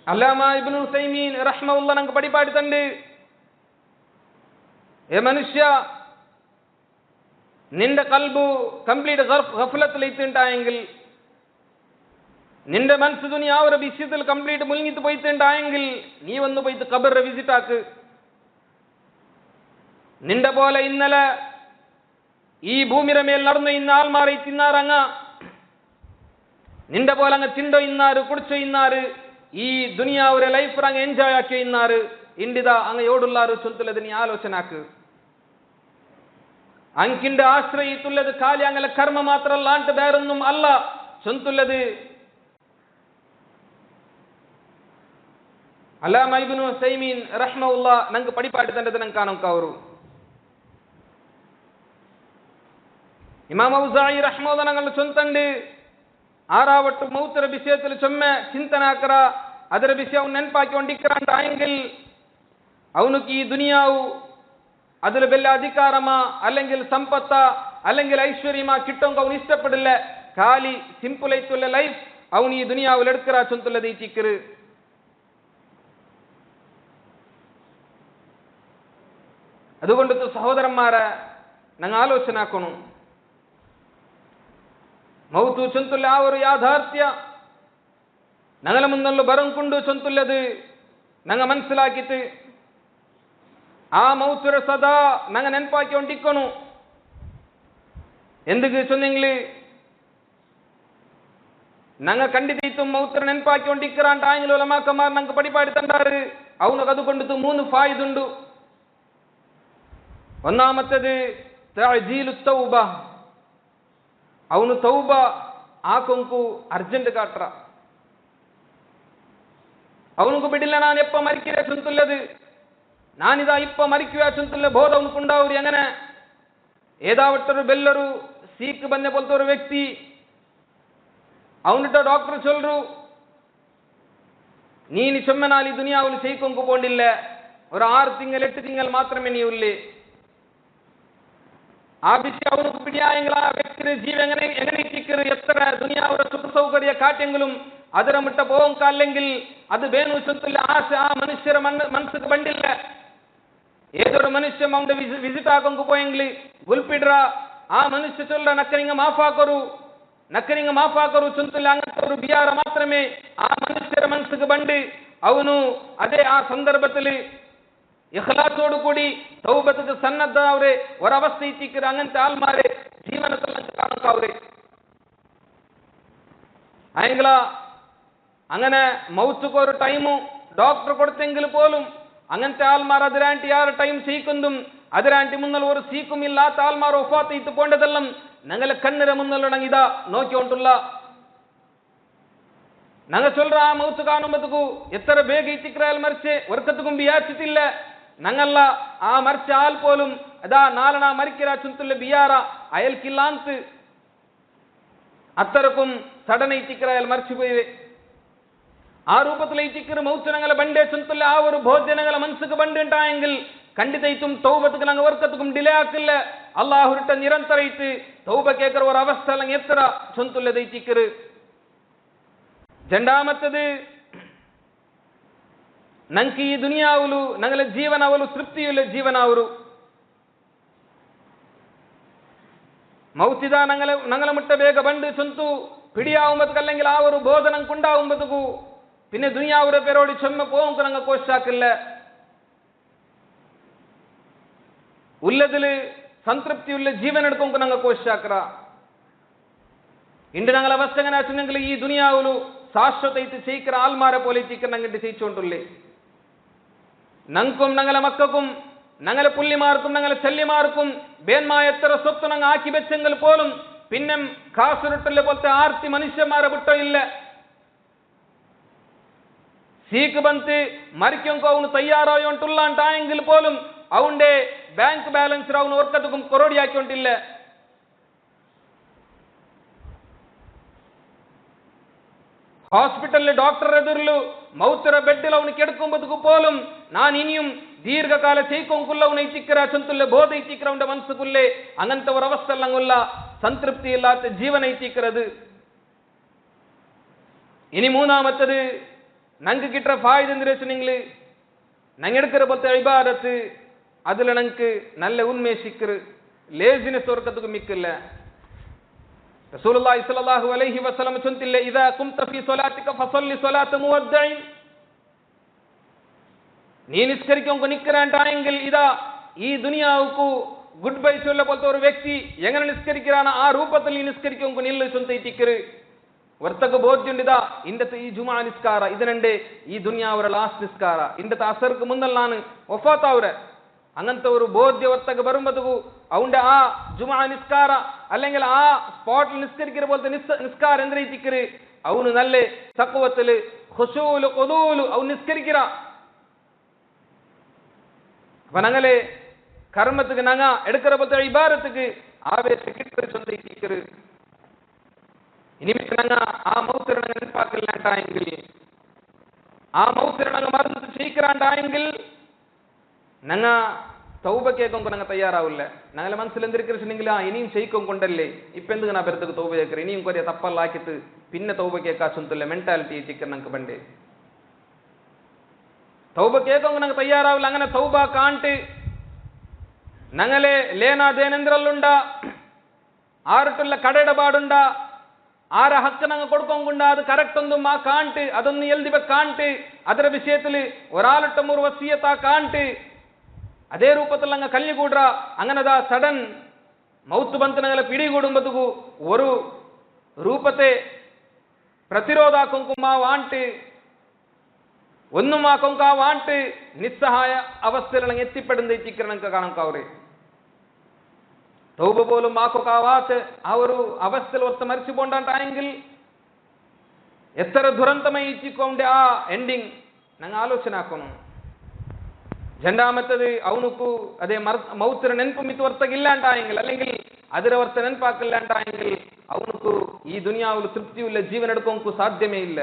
അല്ലാമ ഇബ്നു ഉസൈമീൻ റഹ്മത്തുള്ളാഹി നമുക്ക് പഠിപ്പാടുത്തുണ്ട്. ഏ മനുഷ്യ നിന്റെ കൽബു കംപ്ലീറ്റ് ഗഫലത്തിലെത്തിണ്ടായെങ്കിൽ നിന്റെ മനസ്സ് ദുനിയാവരുടെ വിഷയത്തിൽ കംപ്ലീറ്റ് മുഴുങ്ങിട്ട് പോയിട്ടുണ്ടായെങ്കിൽ നീ വന്നു പോയിട്ട് ഖബറിനെ വിസിറ്റ് ആക്ക്. നിന്റെ പോലെ ഇന്നലെ ഈ ഭൂമിയുടെ മേൽ നടന്നു ഇന്ന ആൾമാറി തിന്നാറങ്ങ നിന്റെ പോലെ അങ്ങ് തിണ്ടോ ഇന്നാറ് കുടിച്ചോ ഇന്നാറ് ഈ ദുനിയാവരെ ലൈഫ് അങ്ങ് എൻജോയ് ആക്കിയോ ഇന്നാറ് ಇಂಡಿದ ಅಂಗ ಯೋಡುಲ್ಲಾರು ಚೊಂತುಲ್ಲದು ನೀ ಆಲೋಚನಾಕು ಅಂಕಿಂಡ ಆಶ್ರಯ ಇತ್ತುಲ್ಲದು ಖಾಲಿ ಅಂಗಲ ಕರ್ಮ ಮಾತ್ರ ಲಾಂಟ್ ಬೇರೊಂದು ಅಲ್ಲ ಚೊಂತುಲ್ಲದು. ಅಲ್ಲಾಮ ಇಬ್ನು ಉಸೈಮೀನ್ ರಹ್ಮಹುಲ್ಲಾ ನಂಗೆ ಪಡಿಪಾಟಿ ತಂಡದ ನಂಗೆ ಕಾಣಂಕ ಅವರು ಇಮಾಮ್ ಔಜಾಯಿ ರಹ್ಮಹುಲ್ಲಾ ನಂಗಲ್ಲ ಚೊಂತಂಡು ಆರಾವಟ್ಟು ಮೌತರ ವಿಷಯದಲ್ಲಿ ಚೊಮ್ಮೆ ಚಿಂತನಾಕರ ಅದರ ವಿಷಯವನ್ನು ನೆನಪಾಕಿಕೊಂಡಿಕ್ಕರ ಅಂತ ಆಯಂಗಿಲ್ ಅವನಿಗೆ ಈ ದುನಿಯಾವು അതിൽ വല്ല അധികാരമാ അല്ലെങ്കിൽ സമ്പത്താ അല്ലെങ്കിൽ ഐശ്വര്യമാ കിട്ടുമെങ്കിൽ അവൻ ഇഷ്ടപ്പെടില്ല. കാലി സിമ്പിൾ ആയിട്ടുള്ള ലൈഫ് അവൻ ഈ ദുനിയാവിൽ എടുക്കറാ ചൊന്തുള്ളത് ഈ ചിക്കറ്. അതുകൊണ്ട് സഹോദരന്മാരെ ഞങ്ങൾ ആലോചനാക്കണം മൗತು ಚೊಂತುಲ್ಲ ಆ ഒരു യാഥാർത്ഥ്യ ഞങ്ങളെ മുന്നല്ല ಬರಂಕೊಂಡು ಚೊಂತುಲ್ಲದು ഞങ്ങ മനസ്സിലാക്കിയിട്ട് ಆ ಮೌತರ ಸದಾ ನಂಗೆ ನೆನಪಾಕಿ ಹೊಂಟಿಕ್ಕೊನು ಎಂದಿಗೆ ಚೊಂದಿಂಗ್ಲಿ ನಂಗೆ ಖಂಡಿತ ಇತ್ತು ಮೌತರ ನೆನಪಾಕಿ ಹೊಂಟಿಕ್ಕರ ಅಂತ ಆಂಗ್ಲ ಉಲಮಾಕಮಾರ್ ನಂಗೆ ಪಡಿಪಾಡಿ ತಂದಾರು ಅವನು ಕದುಕೊಂಡಿತ್ತು 3 ಫಾಯಿದುಂಡು. ഒന്നാമത്തേത് തഅജീലു തൗബ ಅವನು ತೌಬ ಆಕೊಂಕು ಅರ್ಜೆಂಟ್ ಕಾಟ್ರ ಅವನಿಗೂ ಬಿಡಿಲ್ಲ ನಾನು ಎಪ್ಪ ಮರಿಕಿರೆ ಚುಂತುಲ್ಲದು ನಾನಿದ ಇಪ್ಪ ಮರಿಕುವ ಚುಂತುಲ್ಲ ಬೋಧ ಅವನುಕುಂಡವ್ರು ಎಂಗನೆ ಏದಾವಟ್ಟರು ಬೆಲ್ಲರು ಸೀಕ್ ಬಂದೆ ಪೊಲ್ತವರು ವ್ಯಕ್ತಿ ಅವನಿಟ್ಟ ಡಾಕ್ಟರ್ ಚೊಲ್ರು ನೀನು ಚೊಮ್ಮೆನಾಲಿ ದುನಿಯಾವಲ್ಲಿ ചെയ്ക്കൊങ്കു പോണ്ടില്ല ഒരു 6 തിങ്കൾ 8 തിങ്കൾ മാത്രമേ നീ ഉള്ളി ആ വിഷയം അവനക്ക് പിടിയായെങ്കിൽ ആ വ്യക്തിയുടെ ജീവൻ എങ്ങനെ ഇരിക്കരു എത്ര ദുനിയാവുടെ സുഖ സൗകര്യ കാട്ടെങ്കിലും ಅದರ ಮುಟ್ಟ പോകല്ലെങ്കിൽ അത് ಬೇನು ಚೊಂತುಲ್ಲ ಆಸೆ ಆ ಮನುಷ್ಯರ ಮನಸ್ಸಿಗೆ ಬಂದಿಲ್ಲ. ഏതൊരു മനുഷ്യ അവന്റെ വിസിറ്റ് ആക്കൊങ്കു പോയെങ്കിൽ ഗുൽപിಡ್ರ ആ മനുഷ്യ ചൊല്ല നക്കനിങ്ങ മാഫാക്കರು ಚೊಂತುಲ್ಲ അങ്ങനത്തെ ഒരു ಬಿಯಾರ മാത്രമേ ആ മനുഷ്യರ ಮನಸ್ಸಿಗೆ ಬಂದು ಅವನು ಅದೇ ಆ ಸಂದರ್ಭದಲ್ಲಿ ಇಖ್ಲಾಸೋಡು ಕೂಡಿ ತೌಬತಕ್ಕೆ ಸನ್ನದ್ಧ ಅವರೇ ಹೊರವಸ್ಥೆ ಇತ್ತಿಕ್ಕರು അങ്ങനത്തെ ആൾമാരെ ജീവനത്തിൽ കാണുന്നവരെ ആയെങ്കിൽ അങ്ങനെ മൗത്തുക്ക് ഒരു ടൈമു ഡോക്ടർ കൊടുത്തെങ്കിൽ പോലും അങ്ങനത്തെ ആൾമാർ അതിരാണ്ടി യാറ് ടൈം സീക്കുന്നതും അതിരാണ്ടി മുന്നൽ ഒരു സീക്കും ഇല്ലാത്ത ആൾമാർ ഒഫാത്ത് ഇത്ത് പോണ്ടതെല്ലാം ഞങ്ങളെ കണ്ണിര മുന്നല്ലോ ഞങ്ങൾ ഇതാ നോക്കിക്കൊണ്ടുള്ള ഞങ്ങൾ ചൊല്ല ആ മൗത്ത് കാണുമ്പോഴത്തേക്കു എത്ര ಬೇಗ ഇത്തിക്കറാൽ മരിച്ച് വർക്കത്തുക്കും വിചാരിച്ചിട്ടില്ല ഞങ്ങള ആ മരിച്ച ആൾ പോലും അതാ നാളെ മരിക്കിற ചുಂತುಲ್ಲ ಬಿಯಾರ അയൽക്കില്ല ಅಂತ അത്തരക്കും സഡൻ ഇത്തിക്കറാൽ മരിച്ചു പോയി ആ രൂപത്തിൽ ഇത്തിക്കറ് മൗത്ത് ഞങ്ങളെ ബണ്ടേ ചുಂತುല്ല ആ ഒരു ബോധ്യം ഞങ്ങളെ മനസ്സിക്ക് ബണ്ടുണ്ടായെങ്കിൽ ಖಂಡಿತೈತುಂ ತೌಬತ್ಗೆ ನಂಗೆ ವರ್ಕತ್ಕುಂ ಡಿಲೇ ಆಕಿಲ್ಲ ಅಲ್ಲಾಹುರಿಟ ನಿರಂತರ ಐತಿ ತೌಬ ಕೇಕರ ஒரு ಅವಸ್ಥೆ ನಂಗೆ ಎತ್ತರ ಚೊಂತುಲ್ಲದೈತಿಕ್ಕರು ಜಂಡಾಮತ್ತದು ನಂಗೆ ಈ ದುನಿಯಾವುಲು ನಂಗಲ ಜೀವನವಲು ತೃಪ್ತಿಯುಳ್ಳ ಜೀವನಾವರು ಮೌತಿದ ನಂಗಲ ಮುಟ್ಟ ಬೇಗ ಬಂಡು ಚೊಂತು പിടിയാവുമ്പത് അല്ലെങ്കിൽ ആ ഒരു ബോധനം കൊണ്ടാവുമ്പതകു പിന്നെ ദുനിയാവുടെ പേരോട് ചൊമ്മ പോകും ഞങ്ങൾ കോശാക്കില്ല ഉള്ളതിൽ സംതൃപ്തിയുള്ള ജീവൻ എടുക്കും ഞങ്ങൾ കോശാക്കറ ഇണ്ട് ഞങ്ങൾ അവസ്ഥ എങ്ങനെ വെച്ചെങ്കിൽ ഈ ദുനിയാവുലു ശാശ്വതയിട്ട് ചെയ്യിക്കറ ആൽമാരെ പോലെ ഞങ്ങൾ ചെയ്യിച്ചുകൊണ്ടുള്ളേ ഞങ്ങൾക്കും ഞങ്ങളെ മക്കൾക്കും ഞങ്ങളെ പുള്ളിമാർക്കും ഞങ്ങളെ ചെല്ലിമാർക്കും ബേന്മായ എത്ര സ്വത്ത് ഞങ്ങൾ ആക്കി വെച്ചെങ്കിൽ പോലും പിന്നെ കാസുരുട്ടുള്ള പോലത്തെ ആർത്തി മനുഷ്യന്മാരെ വിട്ടോ ഇല്ല സീക്ക് ബന്ത് മരിക്കൊക്കെ അവന് തയ്യാറായോണ്ടുള്ളാണ്ടായെങ്കിൽ പോലും അവന്റെ ബാങ്ക് ബാലൻസ് അവന് ഓർക്കത്തും കൊറോടിയാക്കിക്കൊണ്ടില്ല ഹാസ്പിറ്റലിൽ ഡോക്ടർ എതിർലു മൗത്തര ബെഡിൽ അവന് കിടക്കുമ്പോഴേക്ക് പോലും ഞാൻ ഇനിയും ദീർഘകാല ചെയ്ക്കൊണ്ടുള്ള അവനെ ഇത്തിക്കര ചൊന്തുള്ള ബോധ ഇത്തിക്കര അവന്റെ മനസ്സുക്കുള്ളേ അങ്ങനത്തെ ഒരു അവസ്ഥ അല്ലങ്ങുള്ള സംതൃപ്തി ഇല്ലാത്ത ജീവന ഇത്തിക്കറത് ഇനി മൂന്നാമത്തത് ഞങ്ങൾക്ക് കിട്ടുന്ന ഫായിദ എന്ന് വെച്ചിട്ടുണ്ടെങ്കിൽ ഞങ്ങൾ എടുക്കുന്ന പോലത്തെ ഇബാദത്ത് അതിൽ ഞങ്ങൾക്ക് നല്ല ഉന്മേഷിക്കറ് ലേസിനെസ് ഓർക്കത്തുക്ക് മിക്കില്ല റസൂലുള്ളാഹി സ്വല്ലല്ലാഹു അലൈഹി വസല്ലം ചൊല്ലില്ലേ ഇദാ ഖുംത ഫീ സ്വലാത്തിക ഫസല്ലി സ്വലാത്ത മുവദ്ദിഇൻ നീ നിസ്കരിക്കുമ്പോൾ നിൽക്കറാണ്ടായെങ്കിൽ ഇതാ ഈ ദുനിയാവുക്ക് ഗുഡ് ബൈ ചൊല്ല പോലത്തെ ഒരു വ്യക്തി എങ്ങനെ നിസ്കരിക്കാണ് ആ രൂപത്തിൽ നീ നിസ്കരിക്കുമ്പോൾ നില്ല് ചൊന്തയിട്ടിക്കറ് വർത്തക്ക് ബോധ്യുണ്ട് ഇതാ ഇന്നത്തെ ഈ ജുമാ നിസ്കാര ഇതിനുണ്ട് ഈ ദുനിയാവര ലാസ്റ്റ് നിസ്കാര ഇന്നത്തെ അസർക്ക് മുന്നല്ലാണ് വഫാത്താവുര അങ്ങനത്തെ ഒരു ബോധ്യ വർത്തക്ക് വരുമ്പോഴത്തേക്കു അവന്റെ ആ ജുമാ നിസ്കാര അല്ലെങ്കിൽ ആ സ്പോട്ടിൽ നിസ്കരിക്കുന്ന പോലത്തെ നിസ്കാരം എന്തിരിക്കറ് അവന് നല്ല തഖ്വത്തില് ഖുശൂല് ഖുദൂല് അവൻ നിസ്കരിക്കറ അപ്പൊ ഞങ്ങളെ കർമ്മத்துக்கு ഞങ്ങ എടുക്കുന്ന പോലത്തെ ഇബാദത്തുക്ക് ആവേശം കിട്ടറ് ചൊല്ലിക്കറ് ഇനിമിട്ട് ഞങ്ങ ആ മൗത്തിനെ നെനപ്പാക്കില്ലാണ്ടായെങ്കിൽ ആ മൗത്തിനെ ഞങ്ങ മറന്നിട്ട് ചെയ്യിക്കറാണ്ടായെങ്കിൽ ഞങ്ങ തൗബ കേൾക്കുമ്പോൾ ഞങ്ങൾ തയ്യാറാവില്ല ഞങ്ങളെ മനസ്സിൽ എന്തിരിക്കുന്നുണ്ടെങ്കിൽ ആ ഇനിയും ചെയ്യിക്കൊണ്ടല്ലേ ഇപ്പൊ എന്ത് ഞാൻ പെരത്തേക്ക് തൗബ കേൾക്കറ ഇനിയും കുറേ തപ്പല്ലാക്കിട്ട് പിന്നെ തൗബ കേൾക്കാൻ ചൊന്തില്ല ಮೆಂಟಾಲಿಟಿ ചിക്കൻ ഞങ്ങൾക്ക് പണ്ടേ തൗബ കേൾക്കുമ്പോൾ ഞങ്ങൾ തയ്യാറാവില്ല അങ്ങനെ തൗബ കാണിട്ട് ഞങ്ങളെ ലേനാദേനെന്ത്രല്ലുണ്ട ആർട്ടുള്ള കടയിടപാടുണ്ട ആര ഹക്ക് ഞങ്ങൾ കൊടുക്കൊണ്ട അത് കറക്റ്റ് ഒന്നും ആ കാണിട്ട് അതൊന്ന് എഴുതി കാണിട്ട് ಅದರ വിഷയത്തിൽ ഒരാളിട്ട ഒരു വസിയത്ത് ആ കാണിട്ട് അതേ രൂപത്തിൽ ഞങ്ങൾ കല്ലുകൂട അങ്ങനതാ സഡൻ മൗത്ത് ബന്ത് ഞങ്ങളെ പിടികൂടുമ്പോഴത്തേക്കു ഒരു രൂപത്തെ പ്രതിരോധാക്കും ആ വാണ്ടിട്ട് ഒന്നും ആ കൊങ്ക വാണ്ടിട്ട് നിസ്സഹായ അവസ്ഥയിൽ എത്തിപ്പെടുന്ന എത്തിക്കണം ഞങ്ങൾക്ക് കാണാൻ തൗബ പോലും ആക്കൊക്കാവാത്ത ആ ഒരു അവസ്ഥയിൽ ഒത്ത മരിച്ചു പോണ്ടായെങ്കിൽ എത്ര ദുരന്തമായി ഇച്ചിക്കൊണ്ട് ആ എൻഡിങ് ഞങ്ങൾ ആലോചന ആക്കണം രണ്ടാമത്തത് അവനുക്കു അതേ മൗത്തിര നെനപ്പും ഇത് വർത്തകില്ലാണ്ടായെങ്കിൽ അല്ലെങ്കിൽ അതിരെ വർത്ത നെനപ്പാക്കില്ലാണ്ടായെങ്കിൽ അവനുക്കു ഈ ദുനിയാവിൽ തൃപ്തിയുള്ള ജീവൻ എടുക്കൊങ്കു സാധ്യമേ ഇല്ല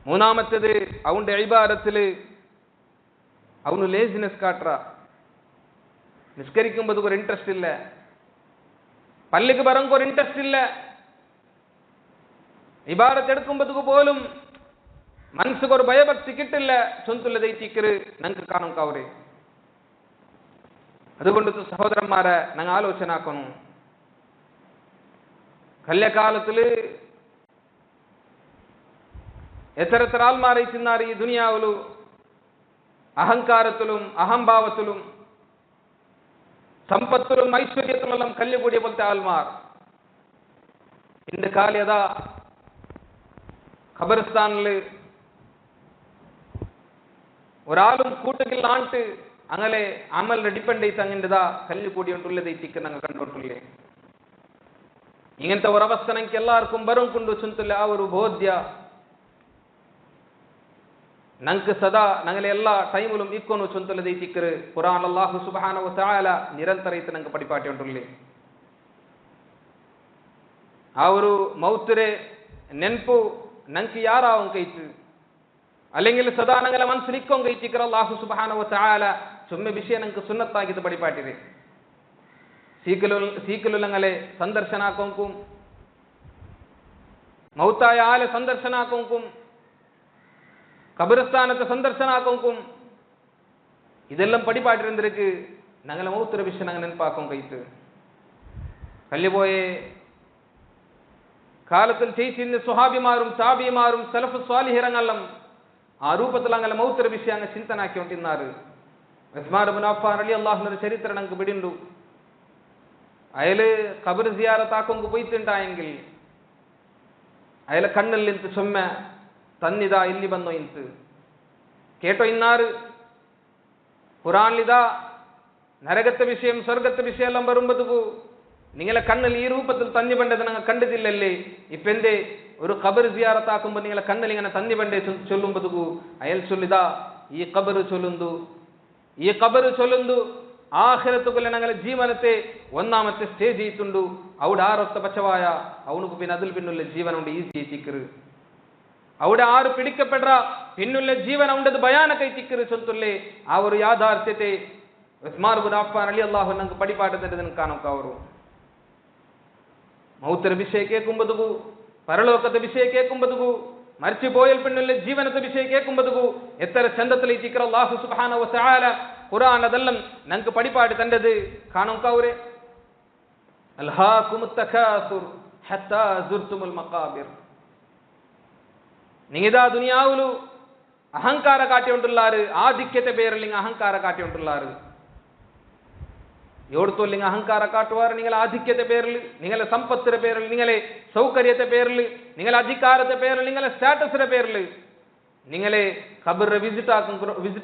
മൂന്നാമത്തത് അവന്റെ ഇബാദത്തില് അവന് ലേസിനെസ് കാട്ടറ നിസ്കരിക്കുമ്പോൾ ഒരു ഇൻട്രസ്റ്റ് ഇല്ല പള്ളിക്ക് പറങ്ക് ഒരു ഇൻട്രസ്റ്റ് ഇല്ല ഇബാദത്ത് എടുക്കുമ്പോഴത്തേക്ക് പോലും മനസ്സുക്ക് ഒരു ഭയഭക്തി കിട്ടില്ല ചൊന്തുള്ളതൈത്തിക്കറ് ഞങ്ങൾക്ക് കാണും കവറ് അതുകൊണ്ട് സഹോദരന്മാരെ ഞങ്ങൾ ആലോചന ആക്കണം കല്യകാലത്തില് എത്ര ആൾമാരെ തിന്നാറ് ഈ ദുനിയാവിലും അഹങ്കാരത്തിലും അഹംഭാവത്തിലും സമ്പത്തിലും ഐശ്വര്യത്തിലും കല്ലുകൂടിയ പോലത്തെ ആൾമാർ ഇന്ന് കാലയതാ ഖബർസ്ഥാനില് ഒരാളും കൂട്ടുകില്ലാണ്ട് അങ്ങനെ അമലിനെ ഡിപ്പെൻഡ് ചെയ്ത് അങ്ങനെതാ കല്ലുകൂടിയോണ്ടുള്ളത് എത്തിക്ക് ഞങ്ങൾ കണ്ടോട്ടുള്ളേ ഇങ്ങനത്തെ ഒരവസ്ഥ ഞങ്ങൾക്ക് എല്ലാവർക്കും വരും കൊണ്ട് ചുന്തില്ല ആ ഒരു ബോധ്യ ഞങ്ങൾക്ക് സദാ ഞങ്ങളെ എല്ലാ ടൈമിലും ഇക്കൊന്നു ചൊന്തലത് ഇത്തിക്കറ് ഖുർആൻ അല്ലാഹു സുബ്ഹാനഹു വ തആല നിരന്തരയിട്ട് ഞങ്ങൾക്ക് പഠിപ്പാട്ടിയുണ്ടല്ലേ ആ ഒരു മൗത്തിരെ ನೆನಪು ഞങ്ങൾക്ക് ಯಾರಾവും ಕೈತು അല്ലെങ്കിൽ ಸದಾ ನಂಗಲ ಮನಸ್ಸಿನಿಕ್ಕೊಂಗ ಇಚ್ಚಿಕರ ಅಲ್ಲಾಹು ಸುಬ್ಹಾನಹು ವ ತಆಲ ಚೊಮ್ಮೆ ವಿಷಯ ನಂಗೆ ಸುನ್ನತ್ತಾಗಿದ್ದು ಪಡಿಪಾಟಿದೆ ಸೀಕಲುಲಂಗಲೆ ಸಂದರ್ಶನಾಕೊಂಕು ಮೌತಾಯ ಆಲೆ ಸಂದರ್ಶನಾಕೊಂಕು கபிரஸ்தானத்தை சந்தர்சனாக்கும் இதெல்லாம் படிப்பாட்டு இருந்திருக்கு நாங்கள மௌத்துற விஷயம் நாங்கள் நினைப்பாக்கோம் கைத்து கல்லிபோயே காலத்தில் செய்த சுஹாபிமாரும் தாபிமாரும் சலஃபு சாலிஹிரங்கெல்லாம் ಆ ರೂಪದಲ್ಲಿ ಅಂಗಲ ಮೌತರ ವಿಷಯ ಅಂಗ ಚಿಂತನಾಕಿ ಉಂಟಿದ್ದಾರೆ ಉಸ್ಮಾನ್ ಇಬ್ನ್ ಅಫ್ಫಾನ್ ರಲಿಯಲ್ಲಾಹು ಅನ್ಹು ಚರಿತ್ರ ನಂಗೆ ಬಿಡಿಂಡು ಅಯಲು ಕಬರ್ ಜಿಯಾರತ್ ಆಕೊಂಗು ಪೋಯ್ತಿಂಟಾಯೆಂಗಿಲ್ ಅಯಲ ಕಣ್ಣಲ್ಲಿಂತು ಸೊಮ್ಮೆ തന്നിതാ ಇಲ್ಲಿ ಬಂದോ ಇಂತು കേട്ടോ ഇന്നാറ് ഖുറാനിലിതാ നരകത്തെ വിഷയം സ്വർഗത്തെ വിഷയം എല്ലാം വരുമ്പതുകു നിങ്ങളെ കണ്ണിൽ ഈ രൂപത്തിൽ തന്നി പണ്ടത് നിങ്ങൾ കണ്ടിട്ടില്ലല്ലേ ഇപ്പെന്തേ ഒരു ഖബർ സിയാറത്ത് ആക്കുമ്പോൾ നിങ്ങളെ കണ്ണിൽ ഇങ്ങനെ തന്നി പണ്ടേ ചൊല്ലുമ്പതുകു അയൽ ചൊല്ലിതാ ഈ ഖബർ ചൊല്ലുന്നു ആഖിറത്തുകുള്ള ഞങ്ങളെ ജീവനത്തെ ഒന്നാമത്തെ സ്റ്റേജ് ഇത്തുണ്ടു അവിടെ ആറൊത്ത പച്ചവായ അവനുക്ക് പിന്നെ അതിൽ പിന്നുള്ള ജീവനുണ്ട് ഈസി എത്തിക്കറ് അവിടെ ആറ് പിടിക്കപ്പെട്ട പിന്നുള്ള ജീവൻ ഉണ്ടത് ഭയാനക എത്തിക്കറ് ചൊല്ലുല്ലേ ആ ഒരു യാഥാർത്ഥ്യത്തെ ഉസ്മാൻ ഇബ്നു അഫ്ഫാൻ റളിയല്ലാഹു അൻഹു പഠിപ്പാട്ടുന്നതിന് കാണുക ಅವರು മൗತರ ವಿಷಯ ಕೇಳ್ಕೊಂಬದುಗು ಪರಲೋಕದ ವಿಷಯ ಕೇಳ್ಕೊಂಬದುಗು ಮರ್ಚಿ ಬೋಯಲ್ ಪೆಣ್ಣುಲ್ಲ ಜೀವನದ ವಿಷಯ ಕೇಳ್ಕೊಂಬದುಗು ಎತ್ತರ ಚಂದದಲ್ಲಿ ತಿಕ್ರ ಅಲ್ಲಾಹು ಸುಬ್ಹಾನಹು ವ ತಆಲ ഖുർആൻ അതെല്ലാം ഞങ്ങൾക്ക് പഠിപ്പാട്ട് തണ്ടത് കാണുക അവരെ അൽഹാകുമുത് തകാസുർ ഹത്താ സുർതുമുൽ മഖാബിർ നിങ്ങിതാ ദുനിയാവുലു അഹങ്കാര കാട്ടിയുണ്ടുള്ളാറ് ആധിക്യത്തെ പേരിൽ അഹങ്കാര കാട്ടിയുണ്ടുള്ളാറ് എവിടത്തോല്ലെങ്കിൽ അഹങ്കാര കാട്ടുവാറ് നിങ്ങളെ ആധിക്യത്തെ പേരിൽ നിങ്ങളെ സമ്പത്തിന്റെ പേരിൽ നിങ്ങളെ സൗകര്യത്തെ പേരിൽ നിങ്ങളെ അധികാരത്തെ പേരിൽ നിങ്ങളെ സ്റ്റാറ്റസിന്റെ പേരിൽ നിങ്ങളെ ഖബർ വിസിറ്റ്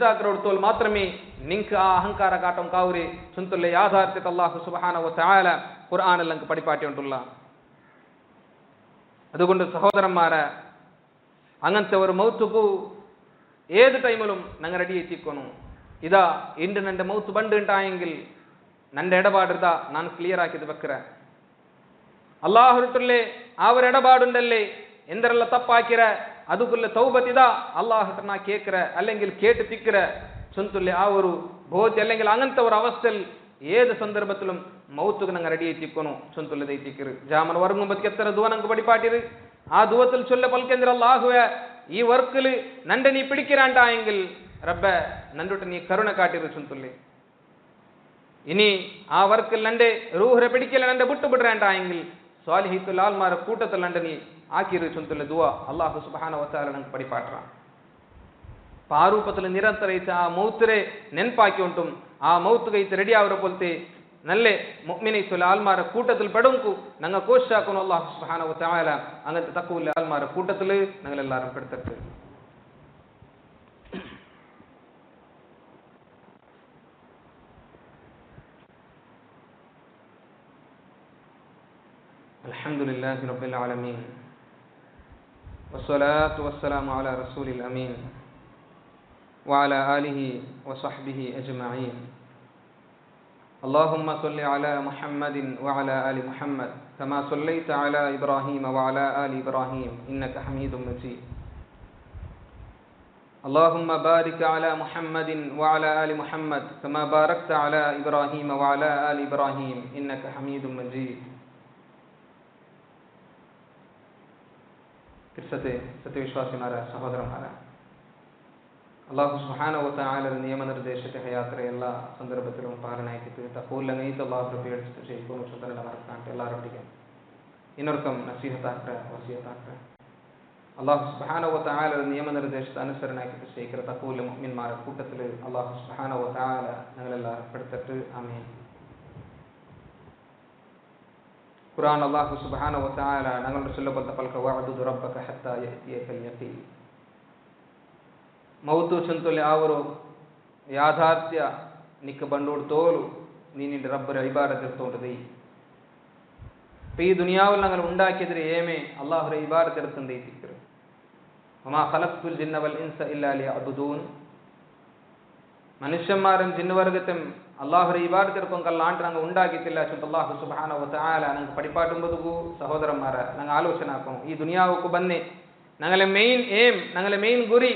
ആക്കുന്നോടത്തോൾ മാത്രമേ നിങ്ങൾക്ക് ആ അഹങ്കാര കാട്ടം കാവൂരെ ചുന്തുള്ള യാഥാർത്ഥ്യത്തെ അല്ലാഹു സുബ്ഹാനഹു വ തആല ഖുർആനിൽ നമുക്ക് പഠിപ്പാട്ടിയുണ്ടുള്ള അതുകൊണ്ട് സഹോദരന്മാരെ അങ്ങനത്തെ ഒരു മൗത്തുക്കു ഏത് ടൈമിലും ഞങ്ങൾ റെഡി എത്തിക്കണം ഇതാ ഇണ്ട് നന്റെ മൗത്ത് ബണ്ട് ഉണ്ടായെങ്കിൽ ನನ್ನ ಎಡಬಾಡ್ರದ ನಾನು ಕ್ಲಿಯರ್ ಹಾಕಿದ ಬಕ್ರ ಅಲ್ಲಾಹ್ ಆ ഒരു ഇടപാടുണ്ടല്ലേ എന്തെಲ್ಲ തപ്പാക്കിര അതുക്കുള്ള തൗബത്തിത അല്ലാഹ് നಾ കേക്കര അല്ലെങ്കിൽ കേട്ട് തിക്കര ചൊന്തുല്ലേ ആ ഒരു ബോധ്യ അല്ലെങ്കിൽ അങ്ങനത്തെ ഒരു അവസ്ഥയിൽ ഏത് സന്ദർഭത്തിലും മൗത്തുക്ക് ഞങ്ങൾ റെഡി എത്തിക്കണു ചൊന്തുള്ളത് എത്തിക്കറ് ജാമൻ ഉറങ്ങുമ്പോ എത്ര ദുവ ഞങ്ങൾക്ക് പഠിപ്പാട്ടിര് ആ ദുവത്തിൽ ചൊല്ല പൽക്കെന്തിര അല്ലാഹുവേ ഈ വർക്കിൽ നന്റെ നീ പിടിക്കിരാണ്ടായെങ്കിൽ റബ്ബേ നണ്ടൊട്ട് നീ കരുണ കാട്ടിര് ചൊന്തുല്ലേ ഇനി ആ വർക്കിൽ നന്റെ റൂഹറെ പിടിക്കല നന്റെ വിട്ടുപിടേണ്ടായെങ്കിൽ സ്വാലിഹീത്തുൽ ആൽമാരെ കൂട്ടത്തിൽ നന്റെ നീ ആക്കിര് ചൊന്തുള്ള ദുവ അല്ലാഹു സുബ്ഹാനഹു വ തആല ഞങ്ങൾക്ക് പഠിപ്പാട്ട ആ രൂപത്തിൽ നിരന്തരയിച്ച ആ മൗത്തിരെ ನೆನಪಾಕಿ ಉಂಟುം ആ മൗത്ത് കൈത്ത് റെഡി ആവരെ പോലത്തെ നല്ല മുഅ്മിനീത്തുൽ ആൽമാരെ കൂട്ടത്തിൽ പെടുങ്കു ഞങ്ങൾ കോശാക്കുന്നു അല്ലാഹു സുബ്ഹാനഹു വ തആല അങ്ങനത്തെ തഖ്വയുള്ള ആൽമാരെ കൂട്ടത്തിൽ ഞങ്ങൾ എല്ലാവരും പെടുത്തട്ടെ الحمد لله رب العالمين والصلاة والسلام على رسول الأمين وعلى آله وصحبه أجمعين اللهم صل على محمد وعلى آل محمد كما صليت على إبراهيم وعلى آل إبراهيم إنك حميد مجيد اللهم بارك على محمد وعلى آل محمد كما باركت على إبراهيم وعلى آل إبراهيم إنك حميد مجيد സത്യവിശ്വാസിമാരായ സഹോദരന്മാരായ അല്ലാഹു സുബ്ഹാനഹു വ തആലയുടെ നിയമനിർദ്ദേശത്തെ ഹയാത്ര എല്ലാ സന്ദർഭത്തിലും പാലനാക്കി തഖൂലനൈത അല്ലാഹു പേടിച്ചിട്ട് ചെയ്യും സുതരണ മറക്കാൻ എല്ലാവരോടും ഇന്നർക്കും നസീഹത്താക്ക വസിയത്താക്ക അല്ലാഹു സുബ്ഹാനഹു വ തആലയുടെ നിയമനിർദ്ദേശത്തെ അനുസരണാക്കി ചെയ്യിക്കുന്ന തഖൂല മുഅ്മിൻമാരുടെ കൂട്ടത്തിൽ അല്ലാഹു സുബ്ഹാനഹു വ തആല ഞങ്ങളെല്ലാവരും പെടുത്തിട്ട് ആമീൻ ഖുർആൻ അല്ലാഹു സുബ്ഹാനഹു വ തആല ഞങ്ങളുടെ ചൊല്ലപ്പെട്ട പൽക വഅദു റബ്ബക ഹത്താ യഅതിയകൽ യഖീൻ മൗതു ചൊല്ലുലെ ആ ഒരു യാഥാർത്ഥ്യ നിക്ക് ബണ്ടോട് തോലു നീ നിന്റെ റബ്ബരെ ഇബാദത്ത് എടുത്തോണ്ടേ ഈ ദുനിയാവിൽ ഞങ്ങൾ ഉണ്ടാക്കിയതിരെ ഏമേ അല്ലാഹുവിന്റെ ഇബാദത്ത് എടുത്തണ്ടേ തിക്കറ് വമാ ഖലഖ്തുൽ ജിന്ന വൽ ഇൻസ ഇല്ലാ ലിയഅബ്ദൂൻ മനുഷ്യന്മാരും ജിന്നുവർഗത്തും അല്ലാഹുവിന്റെ ഇബാദത്ത് എടുക്കൊങ്കല്ലാണ്ട് ഞങ്ങൾ ഉണ്ടാക്കിയിട്ടില്ല അല്ലാഹു സുബ്ഹാനഹു വ തആല ഞങ്ങൾക്ക് പഠിപ്പാട്ടുമ്പതുകു സഹോദരന്മാരെ ഞങ്ങൾ ആലോചന ആക്കും ഈ ദുനിയാവുക്ക് ബന്നി ഞങ്ങളെ മെയിൻ എയിം ഞങ്ങളെ മെയിൻ ഗുരി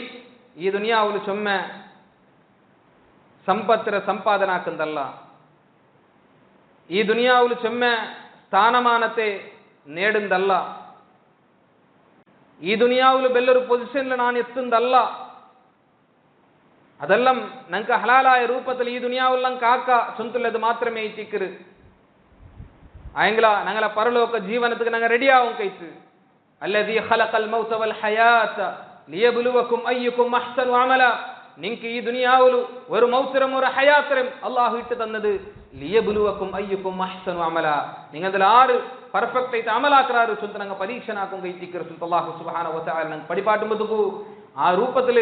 ಈ ದುನಿಯಾವುಲು ಚೊಮ್ಮೆ ಸಂಪತ್ತರ ಸಂಪಾದನಾಕಂದಲ್ಲ, ಈ ದುನಿಯಾವುಲು ಚೊಮ್ಮೆ സ്ഥാനമാനത്തെ നേടുന്നതല്ല, ഈ ദുനിയാവിൽ വലിയൊരു പൊസിഷനിൽ ഞാൻ എത്തുന്നതല്ല. അതെല്ലാം ഞങ്ങൾക്ക് ഹലാലായ രൂപത്തിൽ ഈ ദുനിയാവിൽ ഞങ്ങൾക്ക് ആക്ക ചൊന്തുള്ളത് മാത്രമേ ഇറ്റിക്കരു. ആയെങ്കില ഞങ്ങളെ പരലോക ജീവനത്തിന് ഞങ്ങൾ റെഡിയാവും കഴിച്ച്. അല്ലദീ ഖലഖൽ മൗത വൽ ഹയാത ലിയബ്ലുവകും അയ്യുകും അഹ്സനു അമല. നിങ്ങൾക്ക് ഈ ദുനിയാവിൽ ഒരു മൗത്തരം ഒരു ഹയാത്തരം അള്ളാഹു ഇട്ട് തന്നത് ലിയബ്ലുവകും അയ്യുകും അഹ്സനു അമല. നിങ്ങളിൽ ആര് പെർഫെക്റ്റ് ആയിട്ട് അമലാക്കറാറ് ചൊന്ത് ഞങ്ങൾ പരീക്ഷനാക്കും കഴിച്ചിക്കർ ചൊന്ത് അള്ളാഹു സുബ്ഹാനഹു വ തആല ഞങ്ങൾ പടിപാട്ടുമ്പതുക്കു ആ രൂപത്തിൽ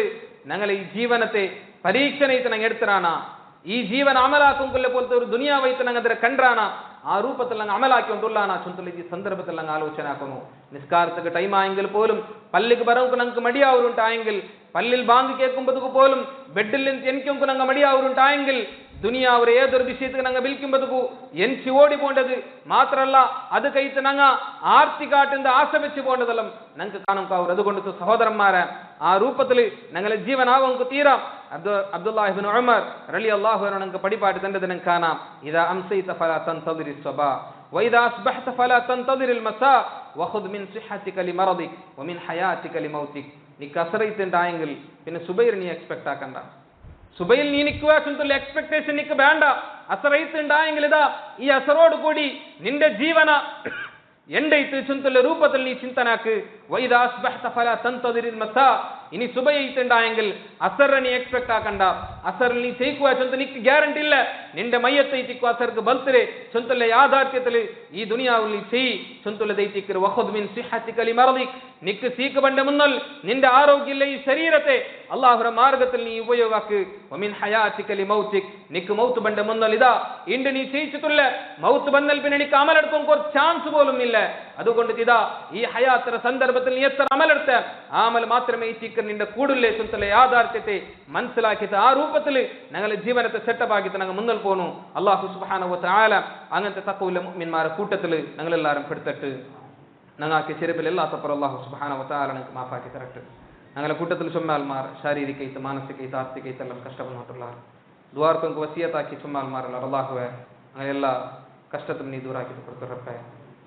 ഞങ്ങൾ ഈ ജീവനത്തെ പരീക്ഷണയിട്ട് ഞങ്ങൾ എടുത്തറാണ. ഈ ജീവൻ അമലാക്കും കൊല്ല പോലത്തെ ഒരു ദുനിയാവൈത്ത് ഞങ്ങൾ അതിനെ കണ്ടാണ. ആ രൂപത്തിൽ ഞങ്ങൾ അമലാക്കിക്കൊണ്ടുള്ളാണ് ചൊന്തുള്ള ഈ സന്ദർഭത്തിൽ ഞങ്ങൾ ആലോചന ആക്കുന്നു. നിസ്കാരത്തിന് ടൈം ആയെങ്കിൽ പോലും പള്ളിക്ക് ബറവുക്ക് ഞങ്ങൾക്ക് മടിയാവുണ്ടായെങ്കിൽ, പള്ളിൽ ബാങ്ക് കേൾക്കുമ്പോഴേക്ക് പോലും ബെഡിൽ നിന്ന് എനിക്കൊക്കെ ഞങ്ങൾ മടിയാവുണ്ടായെങ്കിൽ, ദുനിയാവ് ഏതൊരു വിഷയത്തിന് ഞങ്ങൾ വിൽക്കുമ്പോഴേക്കു എനിക്ക് ഓടി പോണ്ടത് മാത്രമല്ല അത് കഴിച്ച് ഞങ്ങൾ ആർത്തി കാട്ടുന്ന ആശ വെച്ച് പോണ്ടതെല്ലാം ഞങ്ങൾക്ക് കാണും കാവൂർ. അതുകൊണ്ട് സഹോദരന്മാരെ ആ രൂപത്തിൽ ഞങ്ങളെ ജീവനാവും തീരാം. അബ്ദുല്ലാഹി ഇബ്നു ഉമർ റളിയല്ലാഹു അൻഹു ഞങ്ങൾക്ക് പടിപാട്ട് തന്നത് ഞങ്ങൾക്ക് കാണാം. ഇദാ അംസൈത ഫലാ തൻതദിരി സ്വബാ വഇദാ അസ്ബഹത ഫലാ തൻതദിരി അൽമസാ വഖുദ് മിൻ സിഹ്ഹതിക ലിമറദിക വമിൻ ഹയാതിക ലിമൗതിക. നീ കസറയിത്തുണ്ടായെങ്കിൽ പിന്നെ സുബൈർ നീ എക്സ്പെക്ട് ആക്കണ്ട. സുബൈൽ നീ നിൽക്കുക ചൊന്തുള്ള എക്സ്പെക്ടേഷൻ നിനക്ക് വേണ്ട. അസറയിത്തുണ്ടായെങ്കിൽ ഇതാ ഈ അസറോട് കൂടി നിന്റെ ജീവന ಎಂಡೈತು ಚುಂತುಲ್ಲ ರೂಪದಲ್ಲಿ ನೀ ಚಿಂತನಾಕು. ವೈದಾ ಅಸ್ಬಹತ ಫಲ ತಂತದಿರಿಲ್ ಮಸಾ. ഇനി സുബൈത്തുണ്ടായെങ്കിൽ അസർ നീ എക്സ്പെക്ട് ആക്കണ്ട. അസർ നീ ചെയ്ക്കുക ചൊന്ത നിക്ക് ഗ്യാരണ്ടി ഇല്ല. നിന്റെ മയ്യത്ത് ഇത്തിക്കു അസർക്ക് ബൽത്തിരെ ചൊന്തുള്ള യാഥാർത്ഥ്യത്തിൽ ഈ ദുനിയാവിൽ നീ ചെയ് ചൊന്തുള്ള ദൈത്തിക്കർ വഖുദ് മിൻ സിഹ്ഹതിക ലിമർദിക. നിക്ക് സീക്ക് ബണ്ട മുന്നൽ നിന്റെ ആരോഗ്യമുള്ള ഈ ശരീരത്തെ അല്ലാഹുവിന്റെ മാർഗ്ഗത്തിൽ നീ ഉപയോഗാക്ക്. വമിൻ ഹയാതിക ലിമൗതിക. നിക്ക് മൗത്ത് ബണ്ട മുന്നൽ ഇതാ ഇണ്ട് നീ ചെയ്യിച്ചിട്ടുള്ള മൗത്ത് ബന്നൽ പിന്നെ നിക്ക് അമലെടുക്കാൻ കുറച്ച് ചാൻസ് പോലും ഇല്ല. അതുകൊണ്ട് ഇതാ ഈ ഹയാത്തിന്റെ സന്ദർഭത്തിൽ നീ എത്ര അമലെടുത്ത ആ അമൽ മാത്രമേ ഇത്തിക്കർ നിന്റെ കൂടുള്ള ചൊന്തുള്ള യാഥാർത്ഥ്യത്തെ മനസ്സിലാക്കിയിട്ട് ആ രൂപത്തിൽ ഞങ്ങളെ ജീവനത്തെ സെറ്റപ്പ് ആക്കിയിട്ട് ഞങ്ങൾ മുന്നൽ പോന്നു. അല്ലാഹു സുബ്ഹാനഹു വ തആല അങ്ങനത്തെ തഖ്വയുള്ള മുഅ്മിൻമാരുടെ കൂട്ടത്തിൽ ഞങ്ങളെല്ലാവരും പെടുത്തിട്ട് ഞങ്ങൾക്ക് ചെറുപ്പിലില്ലാത്തപ്പോൾ അല്ലാഹു സുബ്ഹാനഹു വ തആല ഞങ്ങൾക്ക് മാഫാക്കി തരട്ടെ. ഞങ്ങളെ കൂട്ടത്തിൽ ചുമ്മാൽമാർ ശാരീരികമായിട്ട് മാനസികമായിട്ട് ആർത്തികമായിട്ട് എല്ലാം കഷ്ടപ്പെടുന്നിട്ടുള്ളവർ ദ്വാർക്കും വസിയത്താക്കി ചുമ്മാൽമാരുള്ള അല്ലാഹുവെ ഞങ്ങളെല്ലാ കഷ്ടത്തും നീ ദൂരാക്കി കൊടുത്തിറപ്പേ.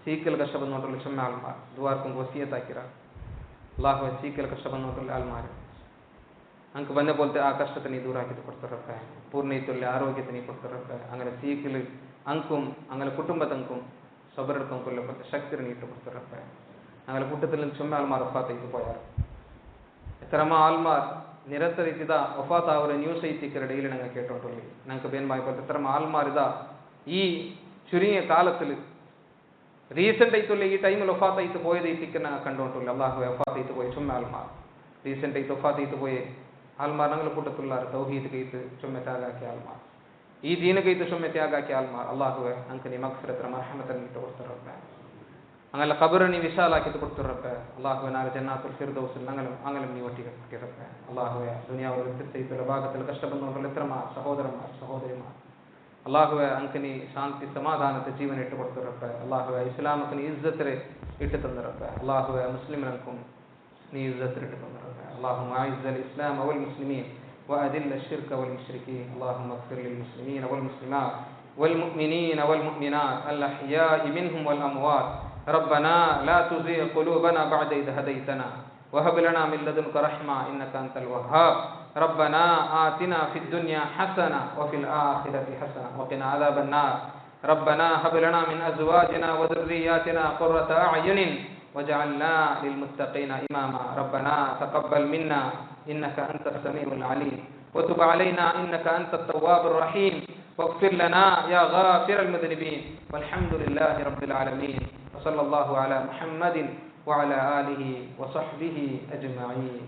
സീക്കൽ കഷ്ടപ്പെടുന്നോട്ടുള്ള ചുമ്മാൽമാർ ദ്വാർക്കും വസിയത്താക്കിറ അല്ലാഹുവെ. സീക്കൽ കഷ്ടപ്പെടുന്നോട്ടുള്ള ആൾമാർ ഞങ്ങൾക്ക് വന്ന പോലത്തെ ആ കഷ്ടത്തെ നീ ദൂരാക്കി കൊടുത്തിറപ്പേ. പൂർണ്ണയിട്ടുള്ള ആരോഗ്യത്തെ നീ കൊടുത്തിറപ്പേ. അങ്ങനെ സീക്കിൽ അങ്കും അങ്ങനെ കുടുംബത്തങ്കും സബറെടുക്കും കൊല്ലപ്പെട്ട ശക്തി നീട്ട് കൊടുത്തിറപ്പേ. ഞങ്ങളുടെ കൂട്ടത്തിൽ നിന്ന് ചുമ്മാ ആൾമാർ ഒഫാത്തേക്ക് പോയാർ. എത്രമാ ആൾമാർ നിരന്തര ഇതാ ഒഫാത്ത് ആ ഒരു ന്യൂസ് ഐത്തിക്കരുടെ ഇടയിൽ ഞങ്ങൾ കേട്ടോട്ടുള്ളൂ. ഞങ്ങൾക്ക് ബേന്മായപ്പോൾ എത്രമാ ആൾമാർ ഇതാ ഈ ചുരുങ്ങിയ കാലത്തിൽ റീസെന്റ് ആയിട്ടുള്ള ഈ ടൈമിൽ ഒഫാത്ത് ആയിട്ട് പോയത് ഐത്തിക്ക് ഞങ്ങൾ കണ്ടോട്ടുള്ളൂ. അള്ളാഹു ഒഫാത്ത് ആയിട്ട് പോയി ചുമ്മാ ആൾമാർ റീസെന്റ് ആയിട്ട് ഒഫാത്ത് ആയിട്ട് പോയി ആൾമാർ ഞങ്ങളുടെ കൂട്ടത്തിലുള്ള തൗഹീദ് കൈത്ത് ചുമ്മ ത്യാഗാക്കിയ ആൾമാർ ഈ ദീന കൈത്ത് ചുമ്മ ത്യാഗാക്കിയ ആൾമാർ അള്ളാഹുവെ ഞങ്ങൾക്ക് നീ മഗ്ഫിറത്ത് മർഹമത്ത് നീട്ട് കൊടുത്തിറപ്പേ. അങ്ങനെ ഖബറ് നീ വിശാലാക്കിയിട്ട് കൊടുത്തിറപ്പേ. അള്ളാഹുവെ നാളെ ജന്നാത്തുൽ ഫിർദൗസിൽ അങ്ങനെ നീ ഒട്ടിറപ്പേ. അള്ളാഹുവെ ദുനിയാവിൽ വ്യത്യസ്തയുള്ള ഭാഗത്തിൽ കഷ്ടപ്പെടുന്നവர்கள் എത്രമാ സഹോദരന്മാർ സഹോദരിമാർ അള്ളാഹുവെ ഞങ്ങൾക്ക് നീ ശാന്തി സമാധാനത്തെ ജീവൻ ഇട്ട് കൊടുത്തിറപ്പേ. അള്ളാഹുവെ ഇസ്ലാമക്ക് നീ ഇസ്സത്തിനെ ഇട്ട് തന്നിറപ്പേ. അള്ളാഹുവെ മുസ്ലിമിനക്കും നീ ഇസ്സത്തിനെ ഇട്ട് തന്നിറപ്പേ. اللهم أعز الإسلام والمسلمين وأذل الشرك والمشركين. اللهم اغفر للمسلمين والمسلمات والمؤمنين والمؤمنات الأحياء منهم والأموات. ربنا لا تزغ قلوبنا بعد إذ هديتنا وهب لنا من لدنك رحمة إنك أنت الوهاب. ربنا آتنا في الدنيا حسنة وفي الآخرة حسنة وقنا عذاب النار. ربنا هب لنا من أزواجنا وذرياتنا قرة أعين وجعلنا للمتقين إماما. ربنا تقبل منا إنك أنت السميع العليم وتب علينا إنك أنت التواب الرحيم واغفر لنا يا غافر المذنبين. والحمد لله رب العالمين وصلى الله على محمد وعلى آله وصحبه أجمعين.